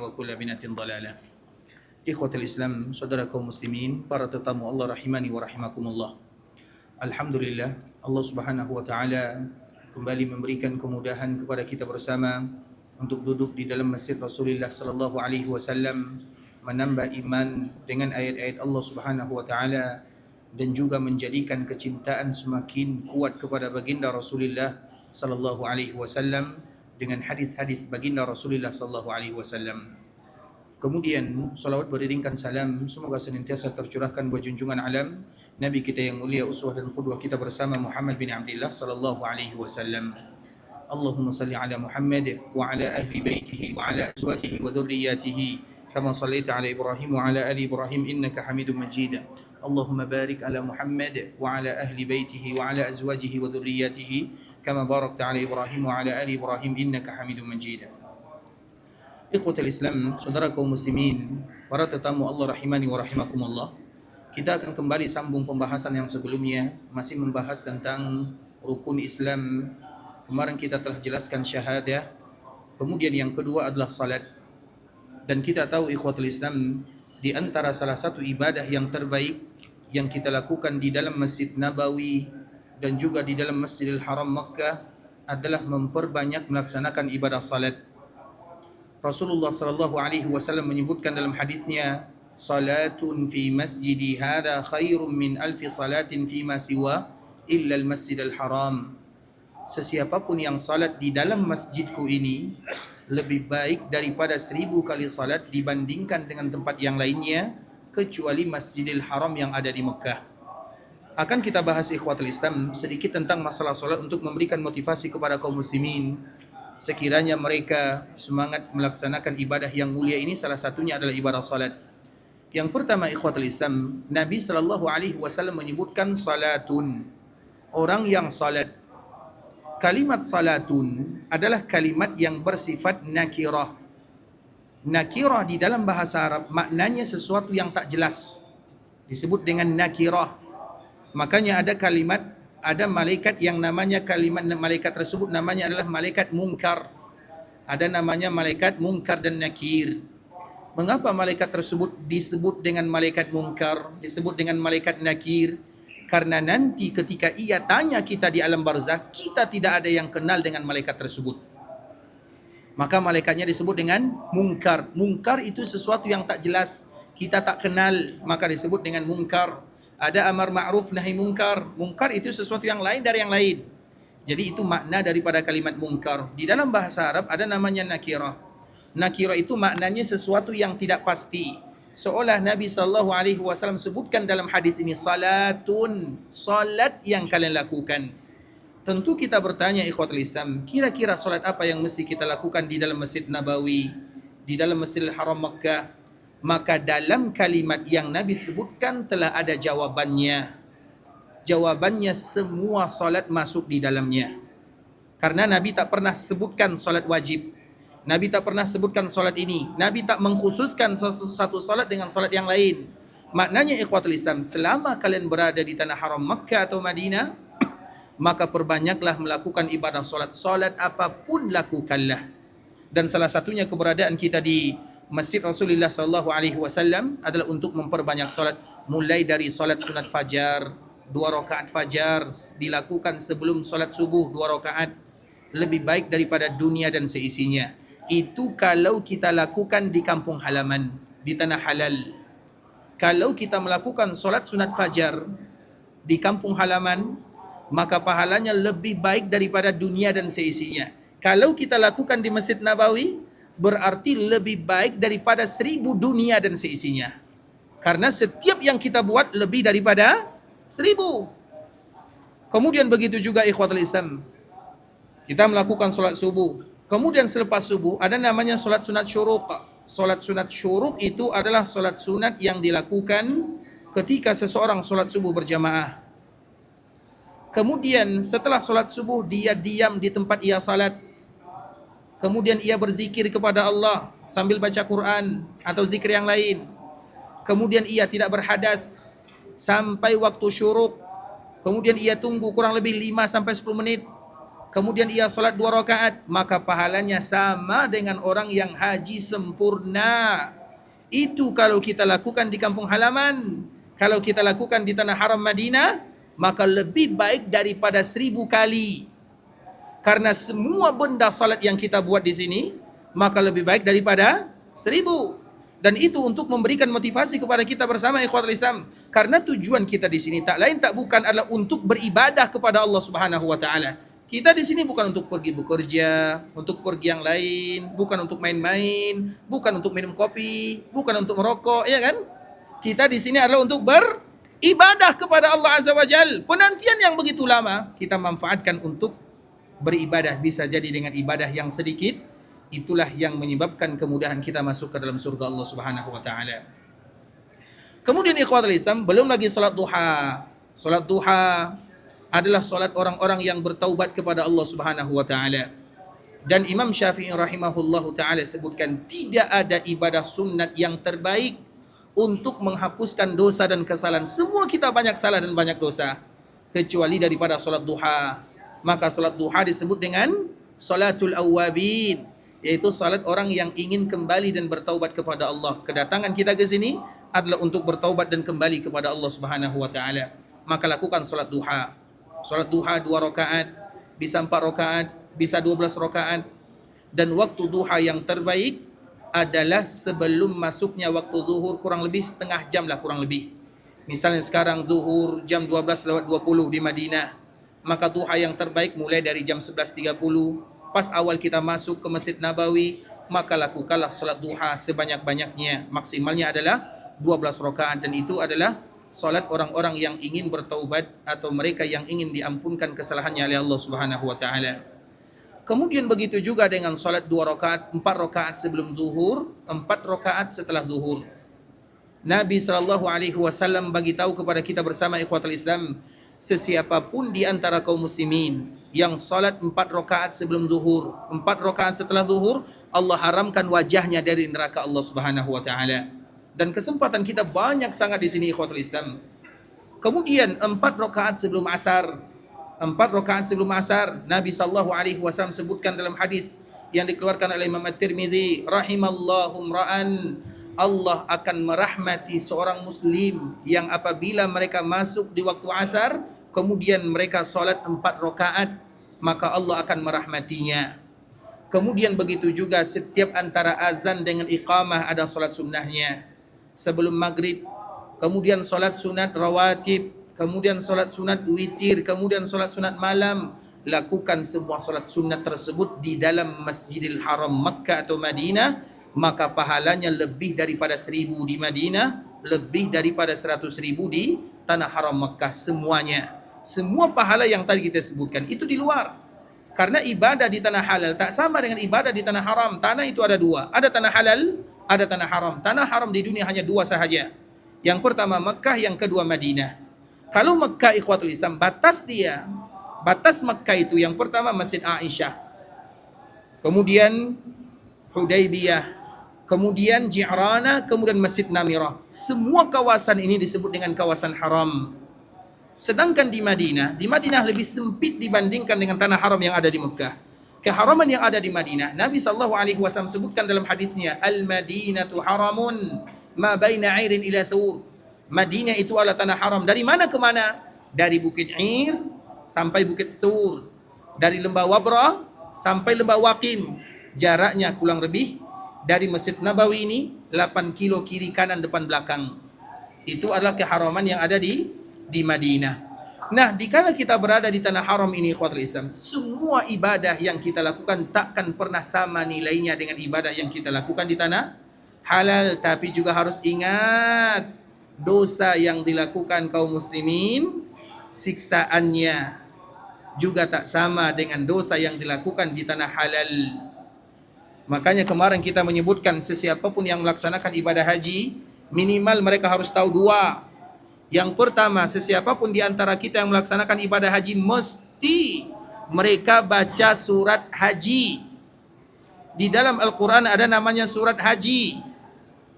وكل بدعة ضلالة. إخوة الإسلام, saudara kaum muslimin, para tetamu Allah rahimani wa rahimakumullah. Alhamdulillah, Allah Subhanahu wa taala kembali memberikan kemudahan kepada kita bersama untuk duduk di dalam masjid Rasulullah sallallahu alaihi wasallam, menambah iman dengan ayat-ayat Allah Subhanahu wa taala dan juga menjadikan kecintaan semakin kuat kepada baginda Rasulullah sallallahu alaihi wasallam dengan hadis-hadis baginda Rasulullah sallallahu alaihi wasallam. Kemudian salawat beriringkan salam semoga senantiasa tercurahkan buat junjungan alam Nabi kita yang mulia, uswah dan qudwah kita bersama Muhammad bin Abdullah sallallahu alaihi wasallam. Allahumma salli ala Muhammad wa ala ahli baitihi wa ala azwajihi wa dhurriyyatihi kama sallaita ala Ibrahim wa ala ali Ibrahim innaka Hamidum Majid. Allahumma barik ala Muhammad wa ala ahli baitihi wa ala azwajihi wa dhurriyyatihi kama barakta ala Ibrahim wa ala ali Ibrahim innaka Hamidum Majid. Ikhwatul Islam, saudara kaum muslimin, para tetamu Allah rahimani wa rahimakumullah. Kita akan kembali sambung pembahasan yang sebelumnya, masih membahas tentang rukun Islam. Kemarin kita telah jelaskan syahadah. Kemudian yang kedua adalah salat. Dan kita tahu ikhwatul Islam, di antara salah satu ibadah yang terbaik yang kita lakukan di dalam Masjid Nabawi dan juga di dalam Masjidil Haram Makkah adalah memperbanyak melaksanakan ibadah salat. Rasulullah sallallahu alaihi wasallam menyebutkan dalam hadisnya, salatun fi masjidi hadha khairum min alfi salatin fi ma siwa illa al-masjidil haram. Sesiapapun yang salat di dalam masjidku ini lebih baik daripada 1000 kali salat dibandingkan dengan tempat yang lainnya kecuali Masjidil Haram yang ada di Mekah. Akan kita bahas ikhwatul Islam sedikit tentang masalah salat untuk memberikan motivasi kepada kaum muslimin. Sekiranya mereka semangat melaksanakan ibadah yang mulia ini, salah satunya adalah ibadah salat. Yang pertama ikhwatul Islam, Nabi sallallahu alaihi wasallam menyebutkan salatun, orang yang salat. Kalimat salatun adalah kalimat yang bersifat nakirah. Nakirah di dalam bahasa Arab maknanya sesuatu yang tak jelas, disebut dengan nakirah. Makanya ada malaikat yang namanya malaikat tersebut namanya adalah malaikat munkar. Ada namanya malaikat munkar dan nakir. Mengapa malaikat tersebut disebut dengan malaikat munkar, disebut dengan malaikat nakir? Karena nanti ketika ia tanya kita di alam barzakh, kita tidak ada yang kenal dengan malaikat tersebut. Maka malaikatnya disebut dengan munkar. Munkar itu sesuatu yang tak jelas, kita tak kenal, maka disebut dengan munkar. Ada amar ma'ruf nahi munkar. Munkar itu sesuatu yang lain dari yang lain. Jadi itu makna daripada kalimat munkar. Di dalam bahasa Arab ada namanya nakirah. Nakirah itu maknanya sesuatu yang tidak pasti. Seolah Nabi sallallahu alaihi wasallam sebutkan dalam hadis ini, salatun, salat yang kalian lakukan. Tentu kita bertanya ikhwatul Islam, kira-kira salat apa yang mesti kita lakukan di dalam Masjid Nabawi, di dalam Masjidil Haram Makkah? Maka dalam kalimat yang Nabi sebutkan telah ada jawabannya. Jawabannya semua solat masuk di dalamnya. Karena Nabi tak pernah sebutkan solat wajib. Nabi tak pernah sebutkan solat ini. Nabi tak mengkhususkan satu solat dengan solat yang lain. Maknanya ikhwatul Islam, selama kalian berada di tanah haram Makkah atau Madinah, maka perbanyaklah melakukan ibadah solat. Solat apapun lakukanlah. Dan salah satunya keberadaan kita di Masjid Rasulullah sallallahu alaihi wasallam adalah untuk memperbanyak salat, mulai dari salat sunat fajar, 2 rakaat fajar dilakukan sebelum salat subuh 2 rakaat, lebih baik daripada dunia dan seisinya. Itu kalau kita lakukan di kampung halaman, di tanah halal. Kalau kita melakukan salat sunat fajar di kampung halaman, maka pahalanya lebih baik daripada dunia dan seisinya. Kalau kita lakukan di Masjid Nabawi, berarti lebih baik daripada 1000 dunia dan seisinya. Karena setiap yang kita buat lebih daripada 1000. Kemudian begitu juga ikhwatul Islam, kita melakukan solat subuh. Kemudian selepas subuh ada namanya solat sunat syuruq. Solat sunat syuruq itu adalah solat sunat yang dilakukan ketika seseorang solat subuh berjamaah. Kemudian setelah solat subuh dia diam di tempat ia salat. Kemudian ia berzikir kepada Allah sambil baca Quran atau zikir yang lain. Kemudian ia tidak berhadas sampai waktu syuruk. Kemudian ia tunggu kurang lebih 5 sampai 10 menit. kemudian ia solat 2 rakaat, maka pahalanya sama dengan orang yang haji sempurna. Itu kalau kita lakukan di kampung halaman. Kalau kita lakukan di tanah haram Madinah, maka lebih baik daripada 1000 kali. Karena semua benda salat yang kita buat di sini, maka lebih baik daripada 1000. Dan itu untuk memberikan motivasi kepada kita bersama ikhwatul Islam. Karena tujuan kita di sini tak lain tak bukan adalah untuk beribadah kepada Allah Subhanahu wa taala. Kita di sini bukan untuk pergi bekerja, untuk pergi yang lain, bukan untuk main-main, bukan untuk minum kopi, bukan untuk merokok, ya kan? Kita di sini adalah untuk beribadah kepada Allah Azza wa Jal. Penantian yang begitu lama kita manfaatkan untuk beribadah, bisa jadi dengan ibadah yang sedikit, itulah yang menyebabkan kemudahan kita masuk ke dalam surga Allah Subhanahu wa taala. Kemudian ikhwatul Islam, belum lagi salat duha. Salat duha adalah salat orang-orang yang bertaubat kepada Allah Subhanahu wa taala. Dan Imam Syafi'i rahimahullahu taala sebutkan tidak ada ibadah sunat yang terbaik untuk menghapuskan dosa dan kesalahan. Semua kita banyak salah dan banyak dosa kecuali daripada salat duha. Maka salat duha disebut dengan salatul awwabin, yaitu salat orang yang ingin kembali dan bertaubat kepada Allah. Kedatangan kita ke sini adalah untuk bertaubat dan kembali kepada Allah Subhanahu wa taala. Maka lakukan salat duha. Salat duha 2 rakaat, bisa 4 rakaat, bisa 12 rakaat. Dan waktu duha yang terbaik adalah sebelum masuknya waktu zuhur, kurang lebih setengah jam lah kurang lebih. Misalnya sekarang zuhur jam 12:20 di Madinah, maka duha yang terbaik mulai dari jam 11:30. Pas awal kita masuk ke Masjid Nabawi, maka lakukanlah salat duha sebanyak-banyaknya. Maksimalnya adalah 12 rakaat, dan itu adalah salat orang-orang yang ingin bertaubat atau mereka yang ingin diampunkan kesalahannya oleh Allah Subhanahu wa taala. Kemudian begitu juga dengan salat 2 rakaat, 4 rakaat sebelum zuhur, 4 rakaat setelah zuhur. Nabi SAW bagi tahu kepada kita bersama ikhwatul Islam, sesiapapun di antara kaum muslimin yang salat 4 rakaat sebelum zuhur, 4 rakaat setelah zuhur, Allah haramkan wajahnya dari neraka Allah Subhanahu wa taala. Dan kesempatan kita banyak sangat di sini ikhwatul Islam. Kemudian 4 rakaat sebelum asar. 4 rakaat sebelum asar, Nabi SAW sebutkan dalam hadis yang dikeluarkan oleh Imam At-Tirmidzi, rahimallahu ra'an, Allah akan merahmati seorang muslim yang apabila mereka masuk di waktu asar, kemudian mereka salat 4 rakaat, maka Allah akan merahmatinya. Kemudian begitu juga setiap antara azan dengan iqamah ada salat sunnahnya. Sebelum maghrib, kemudian salat sunat rawatib, kemudian salat sunat witir, kemudian salat sunat malam. Lakukan semua salat sunat tersebut di dalam Masjidil Haram Makkah atau Madinah, maka pahalanya lebih daripada 1000 di Madinah, lebih daripada 100.000 di tanah haram Makkah. Semuanya, semua pahala yang tadi kita sebutkan itu di luar. Karena ibadah di tanah halal tak sama dengan ibadah di tanah haram. Tanah itu ada 2, ada tanah halal, ada tanah haram. Tanah haram di dunia hanya 2 sahaja. Yang pertama Makkah, yang kedua Madinah. Kalau Makkah ikhwatul Islam, batas Makkah itu yang pertama Masjid Aisyah, kemudian Hudaybiyah, kemudian Ji'rana, kemudian Masjid Namirah. Semua kawasan ini disebut dengan kawasan haram. Sedangkan di Madinah lebih sempit dibandingkan dengan tanah haram yang ada di Mekah. Keharaman yang ada di Madinah, Nabi SAW sebutkan dalam hadisnya, Al-Madinatu haramun ma baina airin ila thur. Madinah itu adalah tanah haram. Dari mana ke mana? Dari Bukit Ir sampai Bukit Thur. Dari Lembah Wabrah sampai Lembah Waqim. Jaraknya kurang lebih dari Masjid Nabawi ini 8 kilo kiri kanan depan belakang. Itu adalah keharaman yang ada di Madinah. Nah, dikala kita berada di tanah haram ini ikhwatul Islam, semua ibadah yang kita lakukan takkan pernah sama nilainya dengan ibadah yang kita lakukan di tanah halal. Tapi juga harus ingat, dosa yang dilakukan kaum muslimin, siksaannya juga tak sama dengan dosa yang dilakukan di tanah halal. Makanya kemarin kita menyebutkan sesiapapun yang melaksanakan ibadah haji, minimal mereka harus tahu 2. Yang pertama, sesiapapun di antara kita yang melaksanakan ibadah haji, mesti mereka baca surat haji. Di dalam Al-Quran ada namanya surat haji.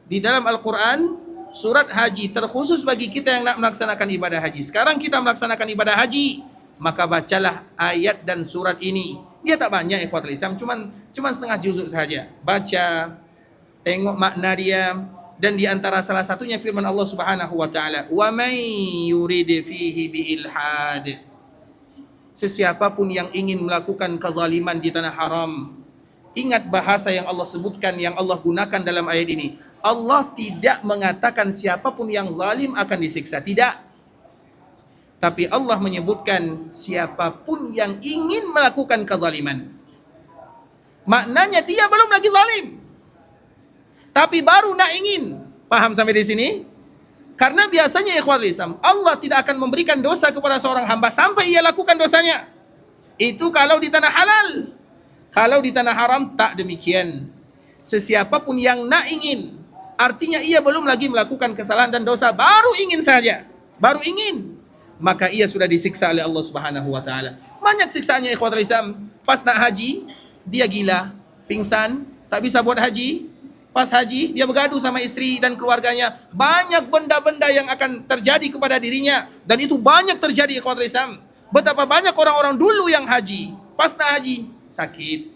Di dalam Al-Quran, surat haji terkhusus bagi kita yang nak melaksanakan ibadah haji. Sekarang kita melaksanakan ibadah haji, maka bacalah ayat dan surat ini. Dia tak banyak ikhwatul Islam, cuman setengah juzuk saja. Baca, tengok makna dia, dan di antara salah satunya firman Allah Subhanahu wa taala, "Wa may yurid fihi bi ilhad." Sesiapapun yang ingin melakukan kezaliman di tanah haram. Ingat bahasa yang Allah sebutkan, yang Allah gunakan dalam ayat ini. Allah tidak mengatakan siapapun yang zalim akan disiksa, tidak. Tapi Allah menyebutkan siapapun yang ingin melakukan kezaliman. Maknanya dia belum lagi zalim, tapi baru nak ingin. Paham sampai di sini? Karena biasanya ikhwatul Islam, Allah tidak akan memberikan dosa kepada seorang hamba sampai ia lakukan dosanya. Itu kalau di tanah halal. Kalau di tanah haram tak demikian. Sesiapapun yang nak ingin, artinya ia belum lagi melakukan kesalahan dan dosa, baru ingin saja. Baru ingin, maka ia sudah disiksa oleh Allah Subhanahu wa taala. Banyak siksaannya ikhwatul Islam. Pas nak haji, dia gila, pingsan, tak bisa buat haji. Pas haji, dia bergaduh sama istri dan keluarganya. Banyak benda-benda yang akan terjadi kepada dirinya. Dan itu banyak terjadi ikhwatul Islam. Betapa banyak orang-orang dulu yang haji. Pas nak haji, sakit.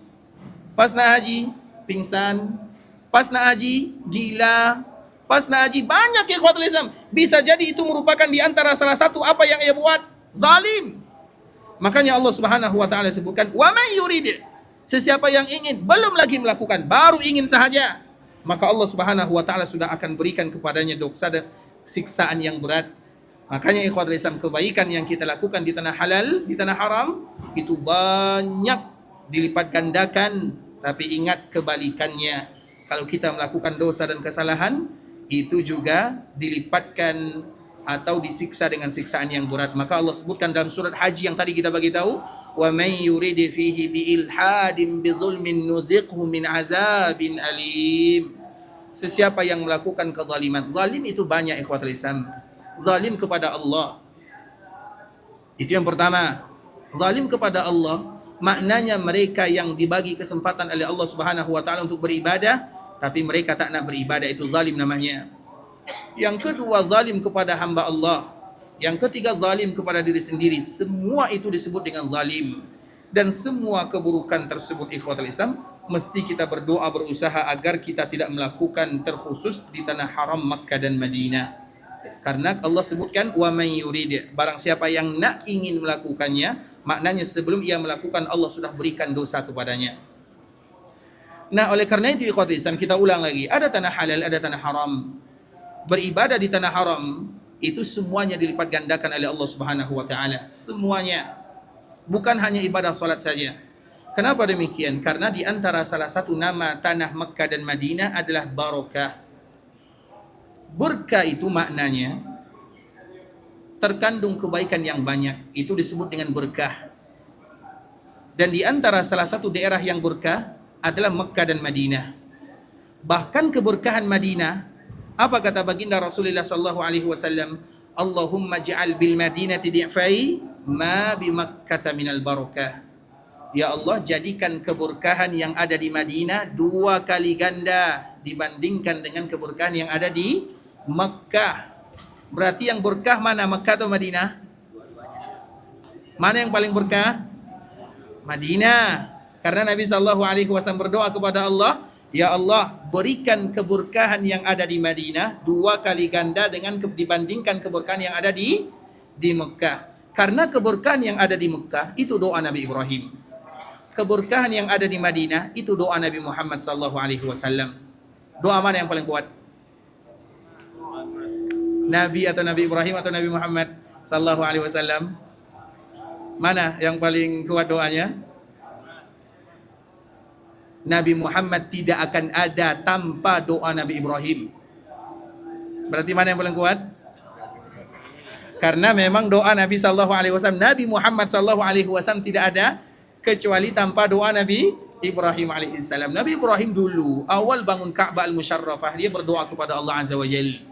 Pas nak haji, pingsan. Pas nak haji, gila. Pas nak haji, banyak ikhwatul Islam. Bisa jadi itu merupakan di antara salah satu apa yang ia buat. Zalim. Makanya Allah Subhanahu wa taala sebutkan, "Wa may yurid." Sesiapa yang ingin, belum lagi melakukan, baru ingin sahaja, maka Allah Subhanahu wa taala sudah akan berikan kepadanya dosa dan siksaan yang berat. Makanya ikhwatul Islam, kebaikan yang kita lakukan di tanah halal, di tanah haram, itu banyak dilipat gandakan. Tapi ingat kebalikannya. Kalau kita melakukan dosa dan kesalahan, itu juga dilipatkan atau disiksa dengan siksaan yang berat. Maka Allah sebutkan dalam surat Haji yang tadi kita bagi tahu, "Wa may yurid fihi bi ilhadin bi dzulmin nudhiqhu min azabin alim." Sesiapa yang melakukan kezaliman, zalim itu banyak ikhwatul Islam. Zalim kepada Allah, itu yang pertama. Zalim kepada Allah maknanya mereka yang dibagi kesempatan oleh Allah Subhanahu wa taala untuk beribadah, tapi mereka tak nak beribadah, itu zalim namanya. Yang kedua, zalim kepada hamba Allah. Yang ketiga, zalim kepada diri sendiri. Semua itu disebut dengan zalim. Dan semua keburukan tersebut ikhwatul Islam, mesti kita berdoa, berusaha agar kita tidak melakukan, terkhusus di tanah haram Makkah dan Madinah. Karena Allah sebutkan, "Wa may yurid." Barang siapa yang nak ingin melakukannya, maknanya sebelum ia melakukan, Allah sudah berikan dosa kepadanya. Nah, oleh karena itu ikhwatul Islam, kita ulang lagi, ada tanah halal, ada tanah haram. Beribadah di tanah haram itu semuanya dilipat gandakan oleh Allah Subhanahu wa taala. Semuanya. Bukan hanya ibadah salat saja. Kenapa demikian? Karena di antara salah satu nama tanah Mekah dan Madinah adalah barakah. Berkah itu maknanya terkandung kebaikan yang banyak. Itu disebut dengan berkah. Dan di antara salah satu daerah yang berkah adalah Mekah dan Madinah. Bahkan keberkahan Madinah, apa kata baginda Rasulullah sallallahu alaihi wasallam? "Allahumma ja'al bil Madinati di'fai ma bi Makkah minal barakah." Ya Allah, jadikan keberkahan yang ada di Madinah 2 kali ganda dibandingkan dengan keberkahan yang ada di Makkah. Berarti yang berkah mana, Makkah atau Madinah? Mana yang paling berkah? Madinah. Karena Nabi sallallahu alaihi wasallam berdoa kepada Allah, "Ya Allah, berikan keberkahan yang ada di Madinah 2 kali ganda dengan dibandingkan keberkahan yang ada di Mekah." Karena keberkahan yang ada di Mekah itu doa Nabi Ibrahim. Keberkahan yang ada di Madinah itu doa Nabi Muhammad sallallahu alaihi wasallam. Doa mana yang paling kuat? Nabi atau Nabi Ibrahim atau Nabi Muhammad sallallahu alaihi wasallam? Mana yang paling kuat doanya? Nabi Muhammad tidak akan ada tanpa doa Nabi Ibrahim. Berarti mana yang paling kuat? Karena memang doa Nabi sallallahu alaihi wasallam, Nabi Muhammad sallallahu alaihi wasallam tidak ada kecuali tanpa doa Nabi Ibrahim alaihissalam. Nabi Ibrahim dulu awal bangun Ka'bah al-Musyarrafah, dia berdoa kepada Allah Azza wa Jalla.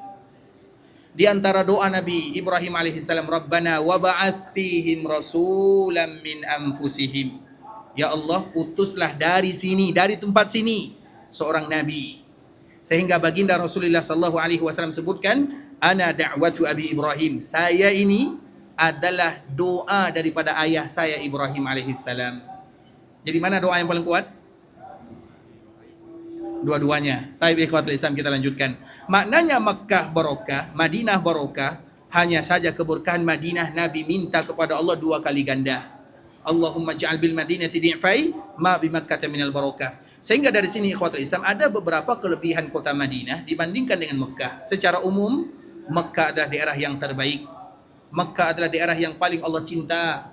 Di antara doa Nabi Ibrahim alaihissalam, "Rabbana wa ba'ats fihim rasulan min anfusihim." Ya Allah, utuslah dari sini, dari tempat sini, seorang nabi. Sehingga baginda Rasulullah sallallahu alaihi wasallam sebutkan, "Ana da'watu Abi Ibrahim." Saya ini adalah doa daripada ayah saya Ibrahim alaihissalam. Jadi mana doa yang paling kuat? Dua-duanya. Taib ikhwatul Islam, kita lanjutkan. Maknanya Makkah barokah, Madinah barokah, hanya saja keberkahan Madinah Nabi minta kepada Allah 2 kali ganda. Allahumma ja'al bil madinati di'fai ma bi Makkah minal barokah. Sehingga dari sini ikhwatul Islam ada beberapa kelebihan kota Madinah dibandingkan dengan Makkah. Secara umum, Makkah adalah daerah yang terbaik. Makkah adalah daerah yang paling Allah cinta.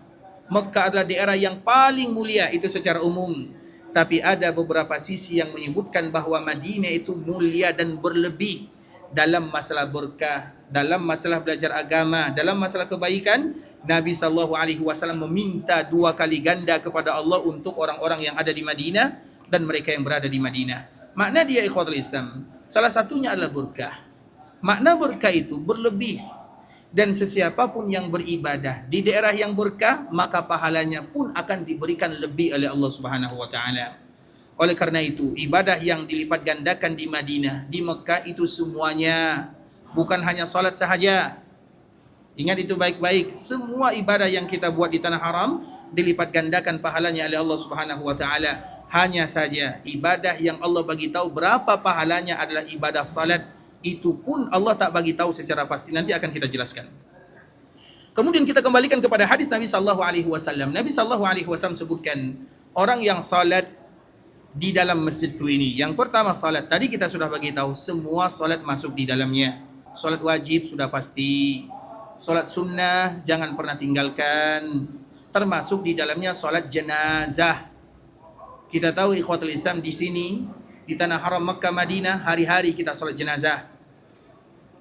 Makkah adalah daerah yang paling mulia, itu secara umum. Tapi ada beberapa sisi yang menyebutkan bahawa Madinah itu mulia dan berlebih dalam masalah berkah, dalam masalah belajar agama, dalam masalah kebaikan. Nabi SAW meminta 2 kali ganda kepada Allah untuk orang-orang yang ada di Madinah dan mereka yang berada di Madinah. Makna dia ikhwatul Islam, salah satunya adalah berkah. Makna berkah itu berlebih, dan sesiapapun yang beribadah di daerah yang berkah, maka pahalanya pun akan diberikan lebih oleh Allah Subhanahu wa taala. Oleh karena itu, ibadah yang dilipat gandakan di Madinah, di Mekah itu semuanya, bukan hanya salat sahaja. Ingat itu baik-baik, semua ibadah yang kita buat di tanah haram dilipat gandakan pahalanya oleh Allah Subhanahu wa taala. Hanya saja ibadah yang Allah bagi tahu berapa pahalanya adalah ibadah salat. Itu pun Allah tak bagi tahu secara pasti, nanti akan kita jelaskan. Kemudian kita kembalikan kepada hadis Nabi sallallahu alaihi wasallam. Nabi sallallahu alaihi wasallam sebutkan orang yang salat di dalam masjidku ini. Yang pertama salat, tadi kita sudah bagi tahu semua salat masuk di dalamnya. Salat wajib sudah pasti. Salat sunnah jangan pernah tinggalkan. Termasuk di dalamnya salat jenazah. Kita tahu ikhwatul Islam di sini di tanah haram Makkah Madinah hari-hari kita salat jenazah.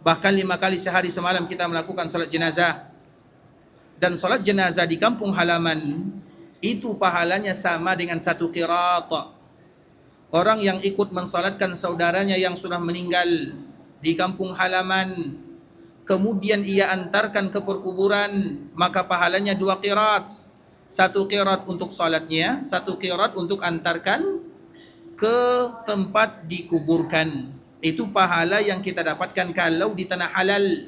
Bahkan 5 kali sehari semalam kita melakukan salat jenazah. Dan salat jenazah di kampung halaman itu pahalanya sama dengan 1 qirat. Orang yang ikut mensalatkan saudaranya yang sudah meninggal di kampung halaman, kemudian ia antarkan ke perkuburan, maka pahalanya 2 qirat. 1 qirat untuk salatnya, 1 qirat untuk antarkan ke tempat dikuburkan. Itu pahala yang kita dapatkan kalau di tanah halal.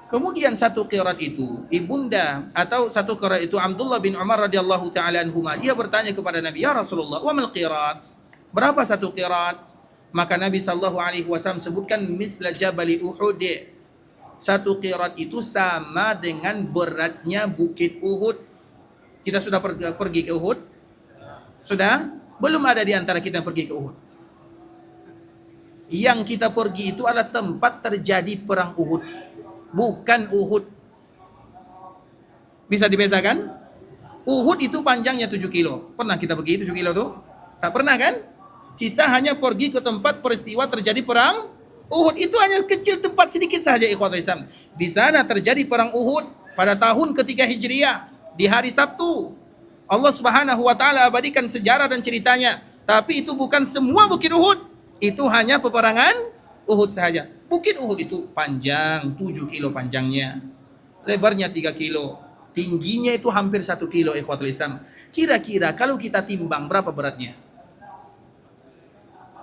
Kemudian 1 qirat itu, ibunda atau 1 qirat itu Abdullah bin Umar radhiyallahu taala anhuma, dia bertanya kepada Nabi, "Ya Rasulullah, wa mal qirat?" Berapa 1 qirat? Maka Nabi sallallahu alaihi wasallam sebutkan misla jabali Uhud. 1 qirat itu sama dengan beratnya bukit Uhud. Kita sudah pergi ke Uhud? Sudah? Belum ada di antara kita yang pergi ke Uhud. Yang kita pergi itu adalah tempat terjadi perang Uhud, bukan Uhud. Bisa dibedakan? Uhud itu panjangnya 7 kilo. Pernah kita pergi 7 kilo tuh? Tak pernah kan? Kita hanya pergi ke tempat peristiwa terjadi perang Uhud. Itu hanya kecil, tempat sedikit saja ikhwatul Islam. Di sana terjadi perang Uhud pada tahun ketiga Hijriah, di hari Sabtu. Allah Subhanahu wa taala abadikan sejarah dan ceritanya. Tapi itu bukan semua bukit Uhud. Itu hanya peperangan Uhud saja. Bukit Uhud itu panjang 7 kilo panjangnya, lebarnya 3 kilo, tingginya itu hampir 1 kilo ikhwatul Islam. Kira-kira kalau kita timbang berapa beratnya?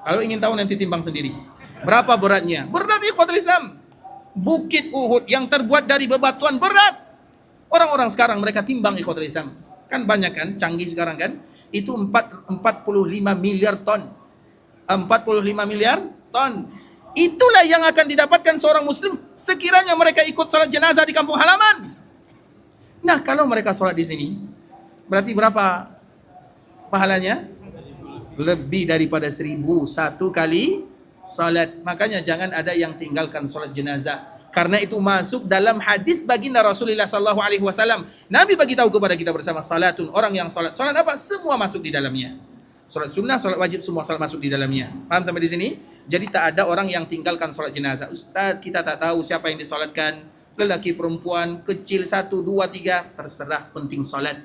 Kalau ingin tahu nanti timbang sendiri. Berapa beratnya? Berat ikhwatul Islam. Bukit Uhud yang terbuat dari bebatuan berat. Orang-orang sekarang mereka timbang ikhwatul Islam. Kan banyak kan, canggih sekarang kan. Itu 45 miliar ton. 45 miliar ton. Itulah yang akan didapatkan seorang muslim sekiranya mereka ikut salat jenazah di kampung halaman. Nah, kalau mereka salat di sini, berarti berapa pahalanya? Lebih daripada 1.001 kali salat. Makanya jangan ada yang tinggalkan salat jenazah. Karena itu masuk dalam hadis baginda Rasulullah sallallahu alaihi wasallam. Nabi bagi tahu kepada kita bersama, salatun, orang yang salat. Salat apa? Semua masuk di dalamnya. Salat sunnah, salat wajib, semua salat masuk di dalamnya. Paham sampai di sini? Jadi tak ada orang yang tinggalkan salat jenazah. Ustaz, kita tak tahu siapa yang disalatkan. Lelaki, perempuan, kecil, 1, 2, 3, terserah, penting salat.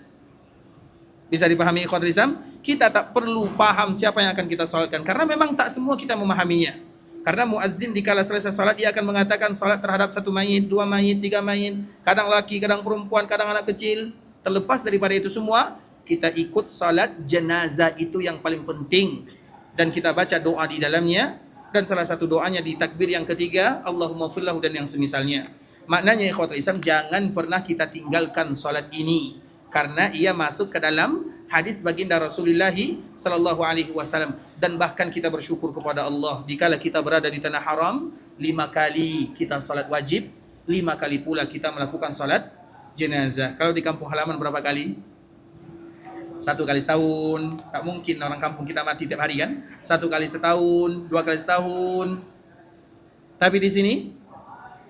Bisa dipahami ikhwatul Islam? Kita tak perlu paham siapa yang akan kita salatkan karena memang tak semua kita memahaminya. Karena muazzin dikala selesai salat dia akan mengatakan salat terhadap 1 mayit, 2 mayit, 3 mayit, kadang laki, kadang perempuan, kadang anak kecil. Terlepas daripada itu semua, kita ikut salat jenazah itu yang paling penting, dan kita baca doa di dalamnya, dan salah satu doanya di takbir yang ketiga, Allahumma firlahu dan yang semisalnya. Maknanya ikhwatul Islam, jangan pernah kita tinggalkan solat ini karena ia masuk ke dalam hadis baginda Rasulullah sallallahu alaihi wasallam. Dan bahkan kita bersyukur kepada Allah dikala kita berada di tanah haram, 5 kali kita solat wajib, 5 kali pula kita melakukan solat jenazah. Kalau di kampung halaman berapa kali? 1 kali setahun. Tak mungkin orang kampung kita mati tiap hari kan? 1 kali setahun, 2 kali setahun. Tapi di sini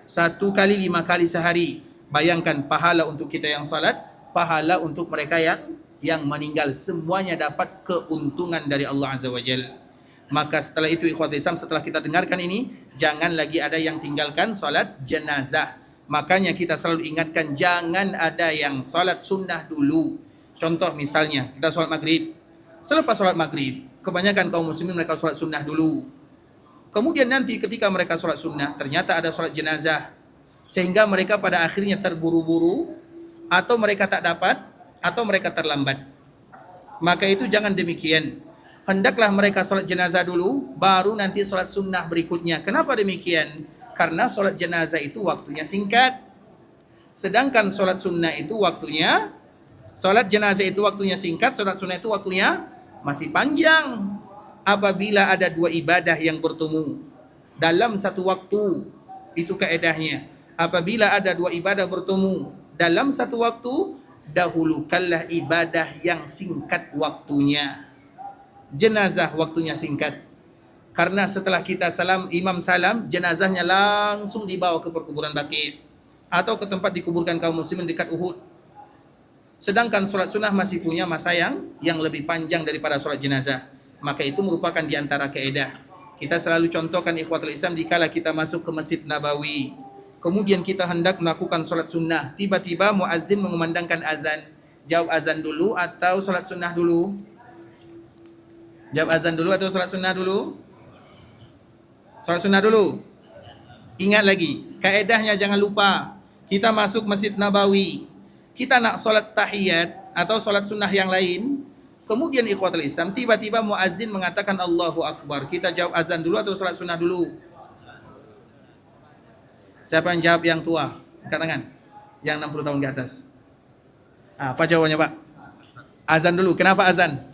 1 kali 5 kali sehari. Bayangkan pahala untuk kita yang salat, pahala untuk mereka yang meninggal, semuanya dapat keuntungan dari Allah Azza wa Jalla. Maka setelah itu ikhwatul Islam, setelah kita dengarkan ini, jangan lagi ada yang tinggalkan salat jenazah. Makanya kita selalu ingatkan, jangan ada yang salat sunnah dulu. Contoh misalnya, kita salat maghrib. Selepas salat maghrib, kebanyakan kaum muslimin mereka salat sunnah dulu. Kemudian nanti ketika mereka salat sunnah, ternyata ada salat jenazah. Sehingga mereka pada akhirnya terburu-buru, atau mereka tak dapat, atau mereka terlambat. Maka itu jangan demikian. Hendaklah mereka salat jenazah dulu, baru nanti salat sunnah berikutnya. Kenapa demikian? Karena salat jenazah itu waktunya singkat. Sedangkan salat sunnah itu waktunya, salat jenazah itu waktunya singkat, salat sunnah itu waktunya masih panjang. Apabila ada 2 ibadah yang bertemu dalam satu waktu, itu kaedahnya. Apabila ada 2 ibadah bertemu dalam satu waktu, dahulukanlah ibadah yang singkat waktunya. Jenazah waktunya singkat. Karena setelah kita salam, imam salam, jenazahnya langsung dibawa ke perkuburan Baqi' atau ke tempat dikuburkan kaum muslimin dekat Uhud. Sedangkan solat sunnah masih punya masa yang lebih panjang daripada solat jenazah. Maka itu merupakan di antara kaedah. Kita selalu contohkan ikhwatul Islam dikala kita masuk ke Masjid Nabawi. Kemudian kita hendak melakukan solat sunnah. Tiba-tiba muazzin mengumandangkan azan. Jawab azan dulu atau solat sunnah dulu? Jawab azan dulu atau solat sunnah dulu? Solat sunnah dulu. Ingat lagi, kaedahnya jangan lupa. Kita masuk Masjid Nabawi. Kita nak solat tahiyat atau solat sunnah yang lain. Kemudian ikhwatul Islam, tiba-tiba muazzin mengatakan Allahu Akbar. Kita jawab azan dulu atau salat sunnah dulu? Siapa yang jawab yang tua? Angkat tangan. Yang 60 tahun ke atas. Apa jawabannya Pak? Azan dulu. Kenapa azan?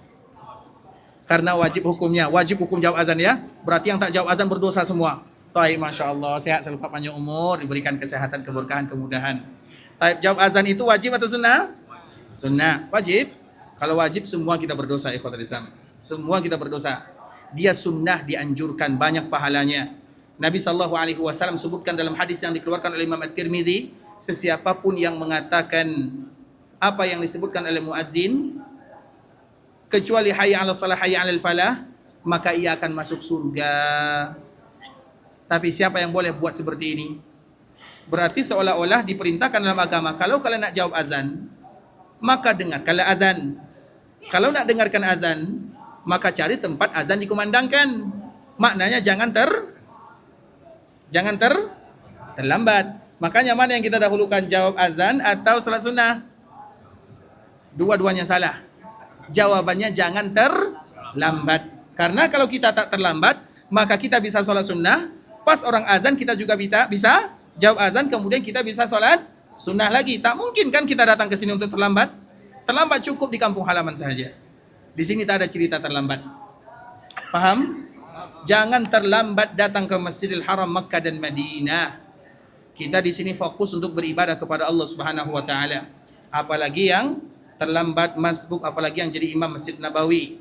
Karena wajib hukumnya. Wajib hukum jawab azan ya. Berarti yang tak jawab azan berdosa semua. Taib, Masya Allah. Sehat selalu Pak, panjang umur. Diberikan kesehatan, keberkahan, kemudahan. Taib, jawab azan itu wajib atau sunnah? Sunnah. Wajib. Kalau wajib semua kita berdosa ikhwatul Islam. Semua kita berdosa. Dia sunnah dianjurkan, banyak pahalanya. Nabi SAW sebutkan dalam hadis yang dikeluarkan oleh Imam At-Tirmidzi, sesiapapun yang mengatakan apa yang disebutkan oleh muazzin kecuali hayya 'alas shalah hayya 'alal falah, maka ia akan masuk surga. Tapi siapa yang boleh buat seperti ini? Berarti seolah-olah diperintahkan dalam agama, kalau kalian nak jawab azan, maka dengarkanlah azan. Kalau nak dengarkan azan, maka cari tempat azan dikumandangkan. Maknanya jangan terlambat. Makanya mana yang kita dahulukan, jawab azan atau salat sunnah? Dua-duanya salah. Jawabannya jangan terlambat. Karena kalau kita tak terlambat, maka kita bisa salat sunnah. Pas orang azan kita juga bisa jawab azan, kemudian kita bisa salat sunnah lagi. Tak mungkin kan kita datang ke sini untuk terlambat. Terlambat cukup di kampung halaman saja. Di sini tak ada cerita terlambat. Paham? Jangan terlambat datang ke Masjidil Haram Makkah dan Madinah. Kita di sini fokus untuk beribadah kepada Allah Subhanahu wa taala. Apalagi yang terlambat masbuk, apalagi yang jadi imam Masjid Nabawi.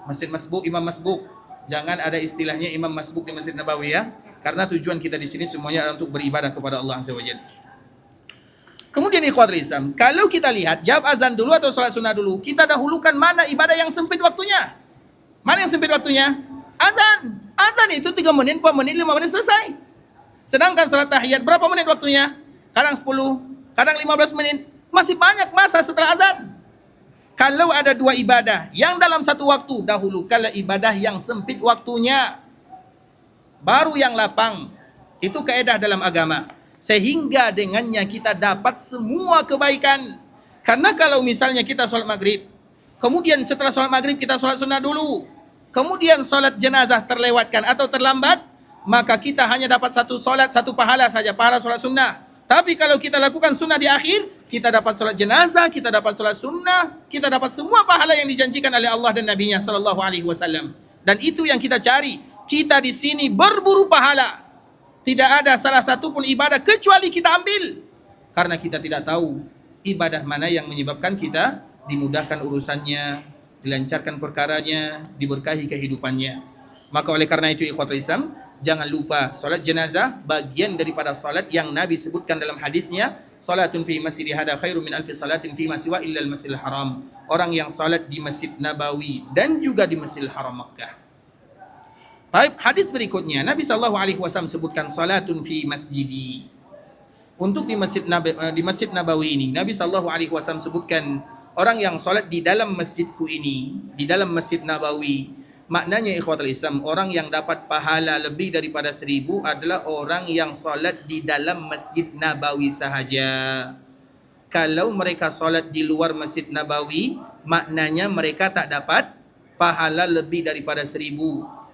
Masjid masbuk, imam masbuk. Jangan ada istilahnya imam masbuk di Masjid Nabawi ya. Karena tujuan kita di sini semuanya adalah untuk beribadah kepada Allah Azza wa Jalla. Kemudian ikhwatul Islam, kalau kita lihat jawab azan dulu atau salat sunnah dulu, kita dahulukan mana ibadah yang sempit waktunya? Mana yang sempit waktunya? Azan. Azan itu 3 menit, 4 menit, 5 menit selesai. Sedangkan salat tahiyat berapa menit waktunya? Kadang 10, kadang 15 menit. Masih banyak masa setelah azan. Kalau ada 2 ibadah yang dalam satu waktu, dahulukanlah ibadah yang sempit waktunya. Baru yang lapang. Itu kaedah dalam agama. Sehingga dengannya kita dapat semua kebaikan. Karena kalau misalnya kita sholat maghrib, kemudian setelah sholat maghrib kita sholat sunnah dulu, kemudian sholat jenazah terlewatkan atau terlambat, maka kita hanya dapat satu sholat, satu pahala saja, pahala sholat sunnah. Tapi kalau kita lakukan sunnah di akhir, kita dapat salat jenazah, kita dapat salat sunnah, kita dapat semua pahala yang dijanjikan oleh Allah dan Nabi-Nya sallallahu alaihi wasallam. Dan itu yang kita cari. Kita di sini berburu pahala. Tidak ada salah satu pun ibadah kecuali kita ambil. Karena kita tidak tahu ibadah mana yang menyebabkan kita dimudahkan urusannya, dilancarkan perkaranya, diberkahi kehidupannya. Maka oleh karena itu ikhwatul Islam, jangan lupa salat jenazah bagian daripada salat yang Nabi sebutkan dalam hadisnya, salatun fi masjidi hada khairum min alfi salatin fi ma siwa illa al-masjidil haram. Orang yang salat di Masjid Nabawi dan juga di Masjidil Haram Makkah. Baik, hadis berikutnya Nabi sallallahu alaihi wasallam sebutkan salatun fi masjidi. Untuk di Masjid Nabawi ini Nabi sallallahu alaihi wasallam sebutkan orang yang salat di dalam masjidku ini, di dalam Masjid Nabawi. Maknanya ikhwatul Islam, orang yang dapat pahala lebih daripada 1000 adalah orang yang salat di dalam Masjid Nabawi sahaja. Kalau mereka salat di luar Masjid Nabawi, maknanya mereka tak dapat pahala lebih daripada 1000.